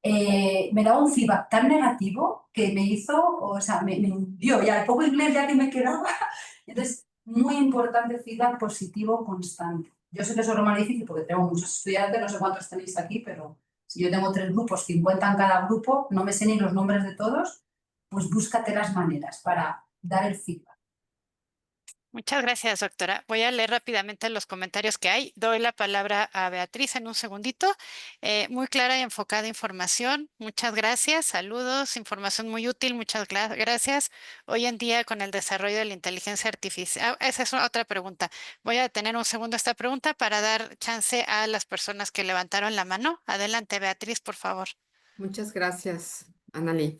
Me daba un feedback tan negativo que me hizo, o sea, me hundió, ya el poco inglés ya que me quedaba. Entonces, muy importante el feedback positivo constante. Yo sé que eso es lo más difícil porque tengo muchos estudiantes, no sé cuántos tenéis aquí, pero si yo tengo 3 grupos, 50 en cada grupo, no me sé ni los nombres de todos, pues búscate las maneras para dar el feedback. Muchas gracias, doctora. Voy a leer rápidamente los comentarios que hay. Doy la palabra a Beatriz en un segundito. Muy clara y enfocada información. Muchas gracias. Saludos. Información muy útil. Muchas gracias. Hoy en día, con el desarrollo de la inteligencia artificial. Esa es otra pregunta. Voy a detener un segundo esta pregunta para dar chance a las personas que levantaron la mano. Adelante, Beatriz, por favor. Muchas gracias, Analí.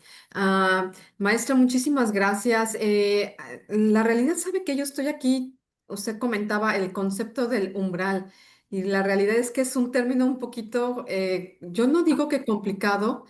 Maestra, muchísimas gracias. La realidad sabe que yo estoy aquí, usted comentaba el concepto del umbral y la realidad es que es un término un poquito, yo no digo que complicado,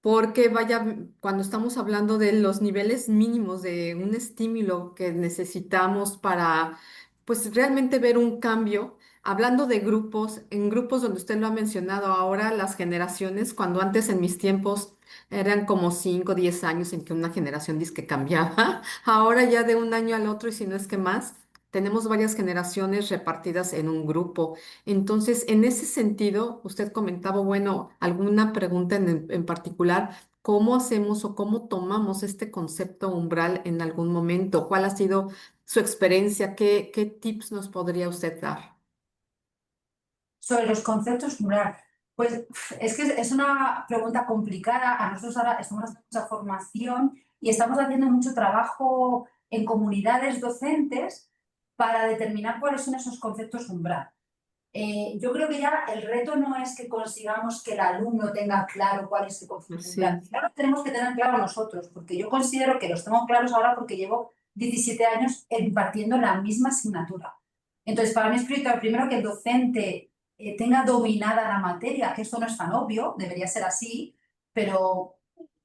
porque vaya, cuando estamos hablando de los niveles mínimos de un estímulo que necesitamos para, pues realmente ver un cambio, hablando de grupos, en grupos donde usted lo ha mencionado ahora, las generaciones, cuando antes en mis tiempos eran como 5 o 10 años en que una generación dice que cambiaba, ahora ya de un año al otro y si no es que más. Tenemos varias generaciones repartidas en un grupo. Entonces, en ese sentido, usted comentaba, bueno, alguna pregunta en particular, ¿cómo hacemos o cómo tomamos este concepto umbral en algún momento? ¿Cuál ha sido su experiencia? ¿Qué tips nos podría usted dar? Sobre los conceptos umbral, pues es que es una pregunta complicada. A nosotros ahora estamos haciendo mucha formación y estamos haciendo mucho trabajo en comunidades docentes para determinar cuáles son esos conceptos umbral. Yo creo que ya el reto no es que consigamos que el alumno tenga claro cuál es el concepto Así umbral. es. Claro, tenemos que tener claro nosotros, porque yo considero que los tengo claros ahora porque llevo 17 años impartiendo la misma asignatura. Entonces, para mí es prioritario primero que el docente tenga dominada la materia, que esto no es tan obvio, debería ser así, pero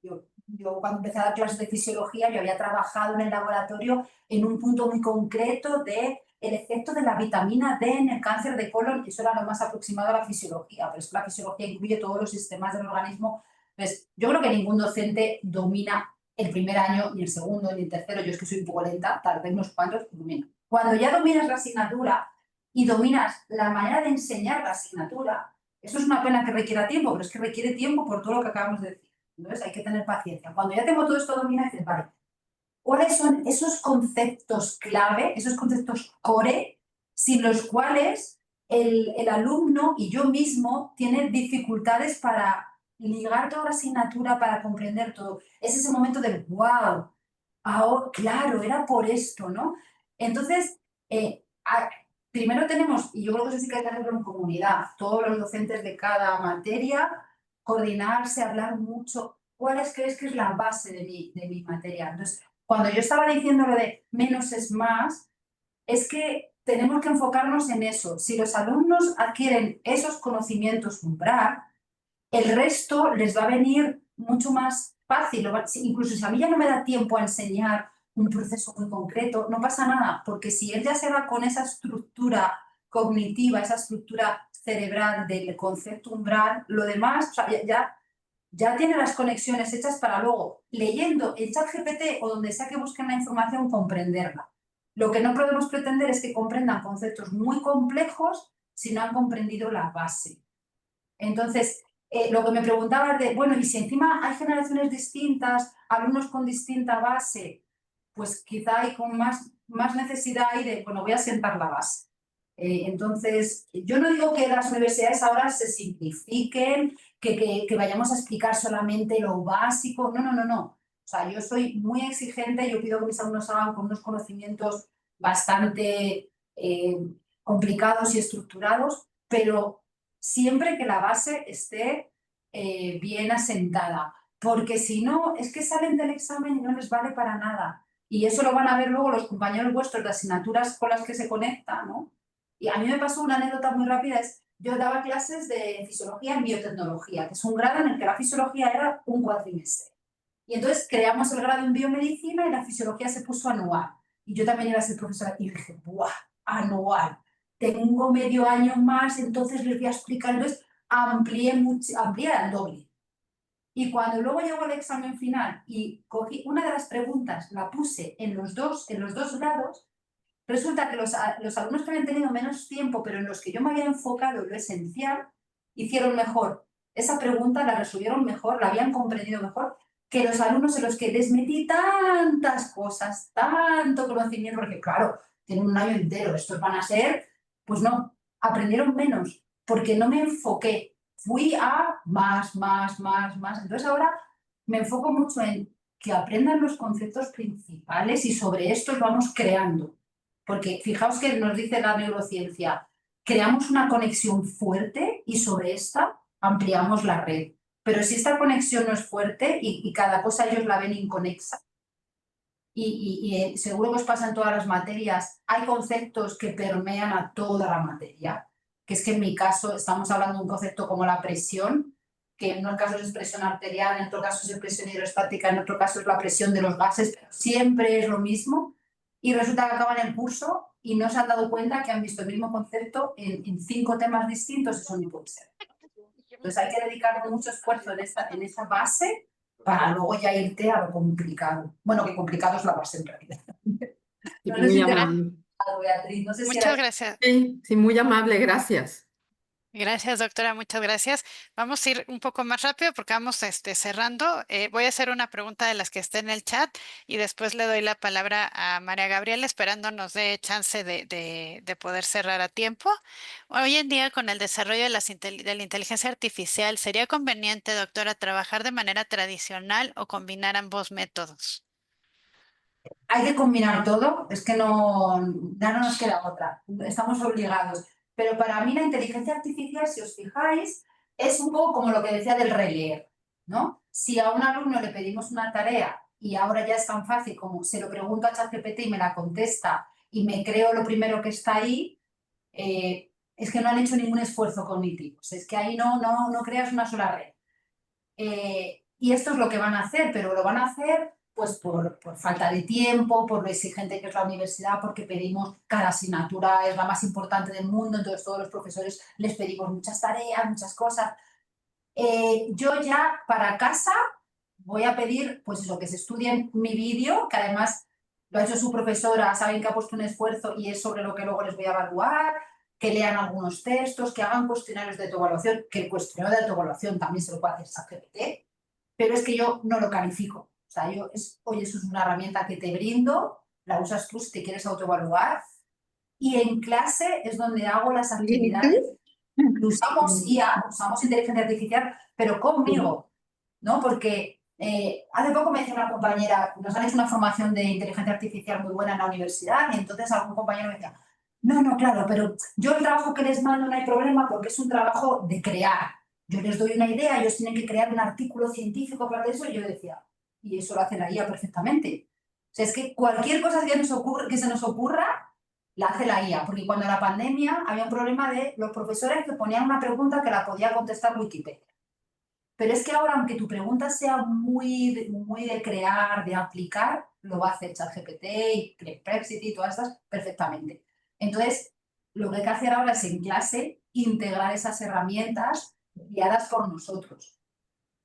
yo yo cuando empecé a dar clases de fisiología, yo había trabajado en el laboratorio en un punto muy concreto de el efecto de la vitamina D en el cáncer de colon, eso era lo más aproximado a la fisiología, pero es que la fisiología incluye todos los sistemas del organismo. Entonces, yo creo que ningún docente domina el primer año, ni el segundo, ni el tercero, yo es que soy un poco lenta, tardé unos cuantos, domino. Cuando ya dominas la asignatura y dominas la manera de enseñar la asignatura, eso es una pena que requiera tiempo, pero es que requiere tiempo por todo lo que acabamos de decir. Entonces hay que tener paciencia. Cuando ya tengo todo esto dominado, dices, vale, ¿cuáles son esos conceptos clave, esos conceptos core, sin los cuales el alumno y yo mismo tienen dificultades para ligar toda la asignatura, para comprender todo? Es ese momento del wow, ahora, claro, era por esto, ¿no? Entonces, primero tenemos, y yo creo que eso sí que hay que hacerlo en comunidad, todos los docentes de cada materia, coordinarse, hablar mucho. ¿Cuáles crees que es la base de mi materia? Entonces, cuando yo estaba diciendo lo de menos es más, es que tenemos que enfocarnos en eso. Si los alumnos adquieren esos conocimientos umbral, el resto les va a venir mucho más fácil. Incluso si a mí ya no me da tiempo a enseñar un proceso muy concreto, no pasa nada, porque si él ya se va con esa estructura cognitiva, esa estructura cerebral del concepto umbral, lo demás, o sea, ya tiene las conexiones hechas para luego, leyendo en ChatGPT o donde sea que busquen la información, comprenderla. Lo que no podemos pretender es que comprendan conceptos muy complejos si no han comprendido la base. Entonces, lo que me preguntaba es de, bueno, y si encima hay generaciones distintas, alumnos con distinta base, pues quizá hay con más necesidad ahí de, bueno, voy a sentar la base. Entonces, yo no digo que las universidades ahora se simplifiquen, que vayamos a explicar solamente lo básico, no, no, no, no. O sea, yo soy muy exigente, yo pido que mis alumnos hagan con unos conocimientos bastante complicados y estructurados, pero siempre que la base esté bien asentada, porque si no, es que salen del examen y no les vale para nada. Y eso lo van a ver luego los compañeros vuestros de asignaturas con las que se conectan, ¿no? Y a mí me pasó una anécdota muy rápida, yo daba clases de fisiología en biotecnología, que es un grado en el que la fisiología era un cuatrimestre. Y entonces creamos el grado en biomedicina y la fisiología se puso anual. Y yo también iba a ser profesora y dije, ¡buah! Anual. Tengo medio año más, entonces les voy a explicar. Entonces amplié al doble. Y cuando luego llegó el examen final y cogí una de las preguntas, la puse en los dos grados, resulta que los alumnos que habían tenido menos tiempo, pero en los que yo me había enfocado en lo esencial, hicieron mejor. Esa pregunta la resolvieron mejor, la habían comprendido mejor que los alumnos en los que les metí tantas cosas, tanto conocimiento, porque claro, tienen un año entero, estos van a ser, pues no, aprendieron menos, porque no me enfoqué, fui a más. Entonces ahora me enfoco mucho en que aprendan los conceptos principales y sobre estos vamos creando. Porque fijaos que nos dice la neurociencia, creamos una conexión fuerte y sobre esta ampliamos la red. Pero si esta conexión no es fuerte y cada cosa ellos la ven inconexa, y seguro que os pasa en todas las materias, hay conceptos que permean a toda la materia, que es que en mi caso estamos hablando de un concepto como la presión, que en unos casos es presión arterial, en otro caso es presión hidrostática, en otro caso es la presión de los gases, pero siempre es lo mismo, y resulta que acaban el curso y no se han dado cuenta que han visto el mismo concepto en 5 temas distintos, eso no puede ser. Entonces hay que dedicar mucho esfuerzo en esa base para luego ya irte a lo complicado. Bueno, que complicado es la base en realidad. No sé Muy si te amable. Beatriz, no sé si Muchas era... gracias. Sí, muy amable, gracias. Gracias, doctora, muchas gracias. Vamos a ir un poco más rápido porque vamos cerrando. Voy a hacer una pregunta de las que está en el chat y después le doy la palabra a María Gabriela, esperando nos dé chance de poder cerrar a tiempo. Hoy en día, con el desarrollo de la inteligencia artificial, ¿sería conveniente, doctora, trabajar de manera tradicional o combinar ambos métodos? Hay que combinar todo, es que ya no nos queda otra, estamos obligados. Pero para mí la inteligencia artificial, si os fijáis, es un poco como lo que decía del releer, ¿no? Si a un alumno le pedimos una tarea y ahora ya es tan fácil como se lo pregunto a ChatGPT y me la contesta y me creo lo primero que está ahí, es que no han hecho ningún esfuerzo cognitivo. Es que ahí no creas una sola red. y esto es lo que van a hacer, pero lo van a hacer pues por falta de tiempo, por lo exigente que es la universidad, porque pedimos, cada asignatura es la más importante del mundo, entonces todos los profesores les pedimos muchas tareas, muchas cosas. Yo ya para casa voy a pedir, pues eso, que se estudien mi vídeo, que además lo ha hecho su profesora, saben que ha puesto un esfuerzo y es sobre lo que luego les voy a evaluar, que lean algunos textos, que hagan cuestionarios de autoevaluación, que el cuestionario de autoevaluación también se lo puede hacer ChatGPT, pero es que yo no lo califico. O sea, oye, eso es una herramienta que te brindo, la usas tú si te quieres autoevaluar, y en clase es donde hago las actividades. Usamos IA, usamos inteligencia artificial, pero conmigo, ¿no? Porque hace poco me decía una compañera, nos han hecho una formación de inteligencia artificial muy buena en la universidad, y entonces algún compañero me decía, no, claro, pero yo el trabajo que les mando no hay problema porque es un trabajo de crear. Yo les doy una idea, ellos tienen que crear un artículo científico para eso, y yo decía, y eso lo hace la IA perfectamente. O sea, es que cualquier cosa que se nos ocurra, la hace la IA, porque cuando la pandemia había un problema de los profesores que ponían una pregunta que la podía contestar Wikipedia. Pero es que ahora, aunque tu pregunta sea muy de crear, de aplicar, lo va a hacer ChatGPT y Perplexity y todas estas perfectamente. Entonces, lo que hay que hacer ahora es en clase integrar esas herramientas guiadas por nosotros.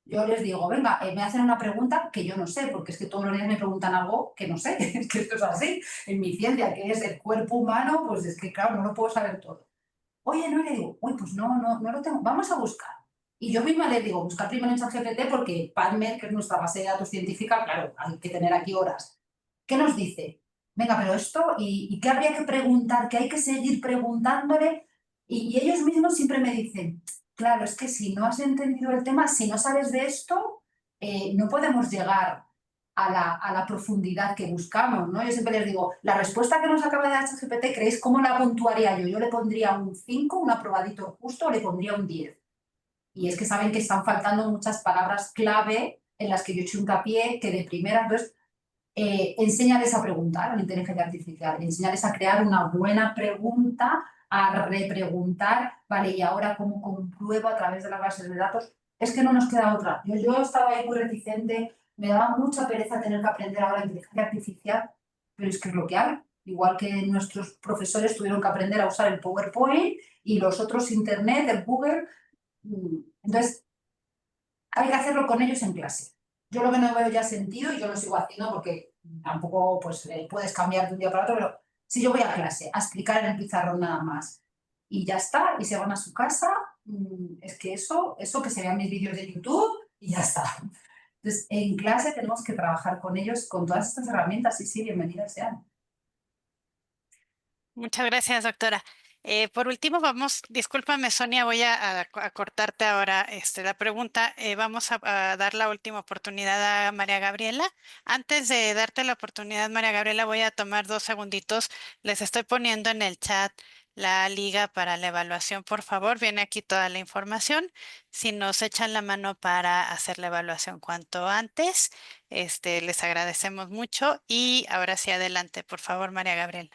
Yo les digo, venga, me hacen una pregunta que yo no sé, porque es que todos los días me preguntan algo que no sé, es que esto es así. En mi ciencia, que es el cuerpo humano, pues es que, claro, no lo puedo saber todo. Oye, no, le digo, uy, pues no lo tengo, vamos a buscar. Y yo misma les digo, buscar primero en ChatGPT, porque PubMed, que es nuestra base de datos científica, claro, hay que tener aquí horas. ¿Qué nos dice? Venga, pero esto, ¿y qué habría que preguntar? ¿Qué hay que seguir preguntándole? Y ellos mismos siempre me dicen, claro, es que si no has entendido el tema, si no sabes de esto, no podemos llegar a la profundidad que buscamos, ¿no? Yo siempre les digo, la respuesta que nos acaba de dar ChatGPT, ¿creéis cómo la puntuaría yo? Yo le pondría un 5, un aprobadito justo, o le pondría un 10. Y es que saben que están faltando muchas palabras clave en las que yo he hecho hincapié, que de primera, entonces, enséñales a preguntar a la inteligencia artificial, enséñales a crear una buena pregunta, a repreguntar, vale, y ahora cómo compruebo a través de las bases de datos. Es que no nos queda otra. Yo estaba ahí muy reticente, me daba mucha pereza tener que aprender ahora inteligencia artificial, pero es que es lo que hay. Igual que nuestros profesores tuvieron que aprender a usar el PowerPoint y los otros Internet, el Google. Entonces, hay que hacerlo con ellos en clase. Yo lo que no veo ya sentido, y yo lo sigo haciendo porque tampoco pues, puedes cambiar de un día para otro, pero si yo voy a clase a explicar en el pizarrón nada más y ya está, y se van a su casa, es que eso que se vean mis vídeos de YouTube y ya está. Entonces, en clase tenemos que trabajar con ellos, con todas estas herramientas, y sí, bienvenidas sean. Muchas gracias, doctora. Por último, discúlpame, Sonia, voy a cortarte ahora la pregunta. Vamos a dar la última oportunidad a María Gabriela. Antes de darte la oportunidad, María Gabriela, voy a tomar 2 segunditos. Les estoy poniendo en el chat la liga para la evaluación, por favor. Viene aquí toda la información. Si nos echan la mano para hacer la evaluación cuanto antes, les agradecemos mucho. Y ahora sí, adelante, por favor, María Gabriela.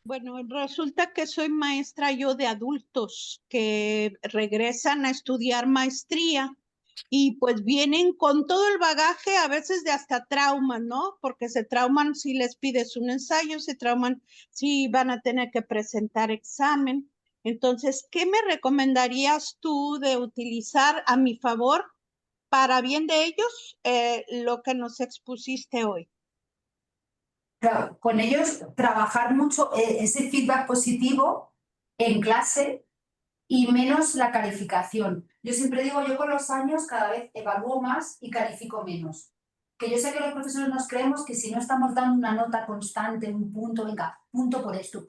Bueno, resulta que soy maestra yo de adultos que regresan a estudiar maestría y pues vienen con todo el bagaje, a veces de hasta trauma, ¿no? Porque se trauman si les pides un ensayo, se trauman si van a tener que presentar examen. Entonces, ¿qué me recomendarías tú de utilizar a mi favor para bien de ellos lo que nos expusiste hoy? Claro, con ellos trabajar mucho ese feedback positivo en clase y menos la calificación. Yo siempre digo, yo con los años cada vez evalúo más y califico menos. Que yo sé que los profesores nos creemos que si no estamos dando una nota constante, un punto, venga, punto por esto,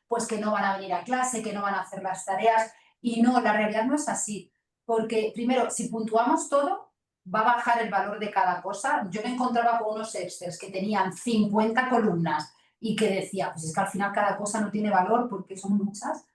pues que no van a venir a clase, que no van a hacer las tareas. Y no, la realidad no es así. Porque primero, si puntuamos todo, va a bajar el valor de cada cosa. Yo me encontraba con unos Excels que tenían 50 columnas y que decía, pues es que al final cada cosa no tiene valor porque son muchas.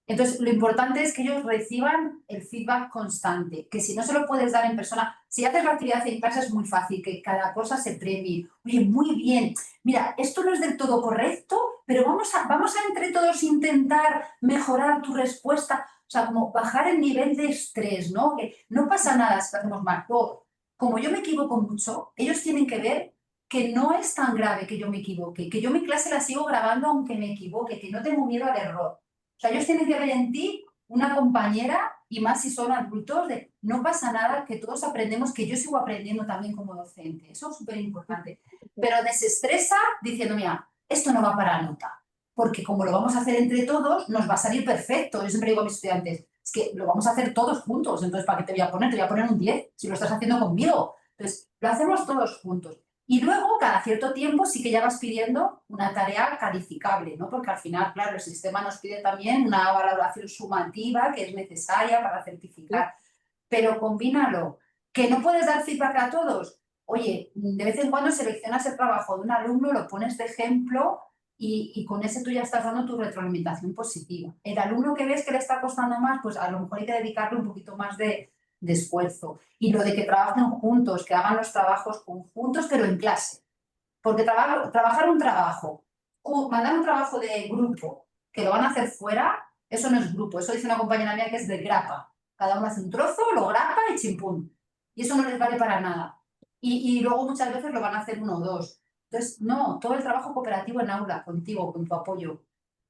Entonces, lo importante es que ellos reciban el feedback constante, que si no se lo puedes dar en persona, si haces la actividad en casa es muy fácil, que cada cosa se premie. Oye, muy bien, mira, esto no es del todo correcto, pero vamos a entre todos intentar mejorar tu respuesta. sea, como bajar el nivel de estrés, ¿no? Que no pasa nada si lo hacemos mal. O, como yo me equivoco mucho, ellos tienen que ver que no es tan grave que yo me equivoque, que yo mi clase la sigo grabando aunque me equivoque, que no tengo miedo al error. O sea, ellos tienen que ver en ti una compañera, y más si son adultos, de no pasa nada, que todos aprendemos, que yo sigo aprendiendo también como docente. Eso es súper importante. Pero desestresa diciendo, mira, esto no va para nota, porque como lo vamos a hacer entre todos, nos va a salir perfecto. Yo siempre digo a mis estudiantes, es que lo vamos a hacer todos juntos, entonces ¿para qué te voy a poner? Te voy a poner un 10 si lo estás haciendo conmigo. Entonces, lo hacemos todos juntos. Y luego, cada cierto tiempo, sí que ya vas pidiendo una tarea calificable, ¿no? Porque al final, claro, el sistema nos pide también una valoración sumativa que es necesaria para certificar. Pero combínalo. ¿Que no puedes dar feedback a todos? Oye, de vez en cuando seleccionas el trabajo de un alumno, lo pones de ejemplo y con ese tú ya estás dando tu retroalimentación positiva. El alumno que ves que le está costando más, pues a lo mejor hay que dedicarle un poquito más de esfuerzo. Y lo de que trabajen juntos, que hagan los trabajos conjuntos, pero en clase. Porque trabajar un trabajo, mandar un trabajo de grupo, que lo van a hacer fuera, eso no es grupo. Eso dice una compañera mía que es de grapa. Cada uno hace un trozo, lo grapa y chimpún. Y eso no les vale para nada. Y luego muchas veces lo van a hacer uno o dos. Entonces, no, todo el trabajo cooperativo en aula, contigo, con tu apoyo,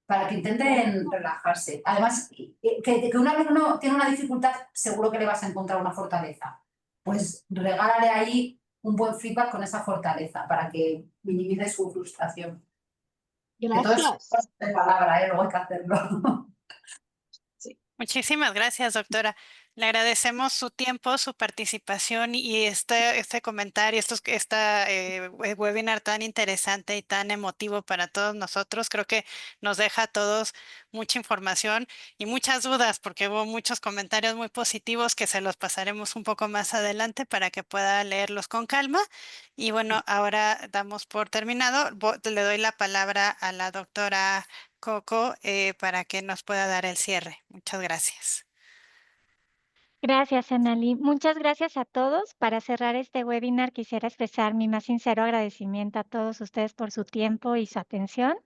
para que intenten relajarse. Además, que un alumno tiene una dificultad, seguro que le vas a encontrar una fortaleza. Pues regálale ahí un buen feedback con esa fortaleza para que minimice su frustración. Gracias. De palabra, luego hay que hacerlo. Muchísimas gracias, doctora. Le agradecemos su tiempo, su participación y este comentario, webinar tan interesante y tan emotivo para todos nosotros. Creo que nos deja a todos mucha información y muchas dudas, porque hubo muchos comentarios muy positivos que se los pasaremos un poco más adelante para que pueda leerlos con calma. Y bueno, ahora damos por terminado. Le doy la palabra a la doctora Coco, para que nos pueda dar el cierre. Muchas gracias. Gracias, Anali. Muchas gracias a todos. Para cerrar este webinar, quisiera expresar mi más sincero agradecimiento a todos ustedes por su tiempo y su atención.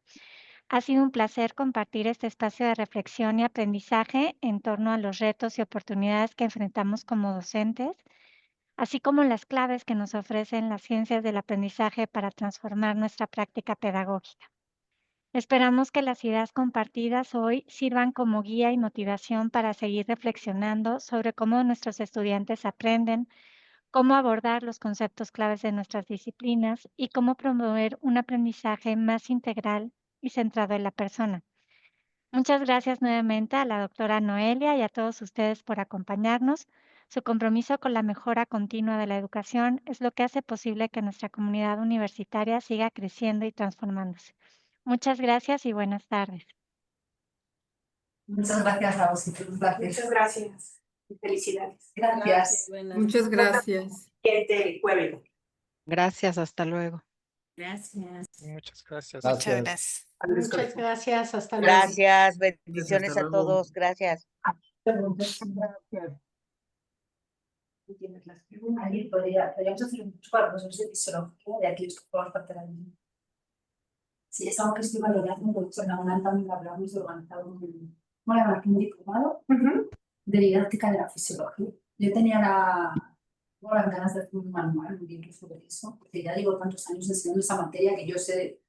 Ha sido un placer compartir este espacio de reflexión y aprendizaje en torno a los retos y oportunidades que enfrentamos como docentes, así como las claves que nos ofrecen las ciencias del aprendizaje para transformar nuestra práctica pedagógica. Esperamos que las ideas compartidas hoy sirvan como guía y motivación para seguir reflexionando sobre cómo nuestros estudiantes aprenden, cómo abordar los conceptos claves de nuestras disciplinas y cómo promover un aprendizaje más integral y centrado en la persona. Muchas gracias nuevamente a la doctora Noelia y a todos ustedes por acompañarnos. Su compromiso con la mejora continua de la educación es lo que hace posible que nuestra comunidad universitaria siga creciendo y transformándose. Muchas gracias y buenas tardes. Muchas gracias a vosotros. Gracias. Muchas gracias y felicidades. Gracias. Muchas gracias. Siguiente webinar. Gracias, hasta luego. Gracias. Muchas gracias. Muchas gracias. Muchas gracias. Hasta luego. Gracias, bendiciones Hasta a luego. todos. Gracias. Ahí podríamos hacer un curso para profesores de fisiología de aquí, por parte de la misma. Sí, es algo que estoy valorando, de hecho en la UNAM también hablamos de organizar un diplomado de didáctica de la fisiología. Yo tenía las ganas de hacer un manual, un libro sobre eso, porque ya llevo tantos años enseñando esa materia que yo sé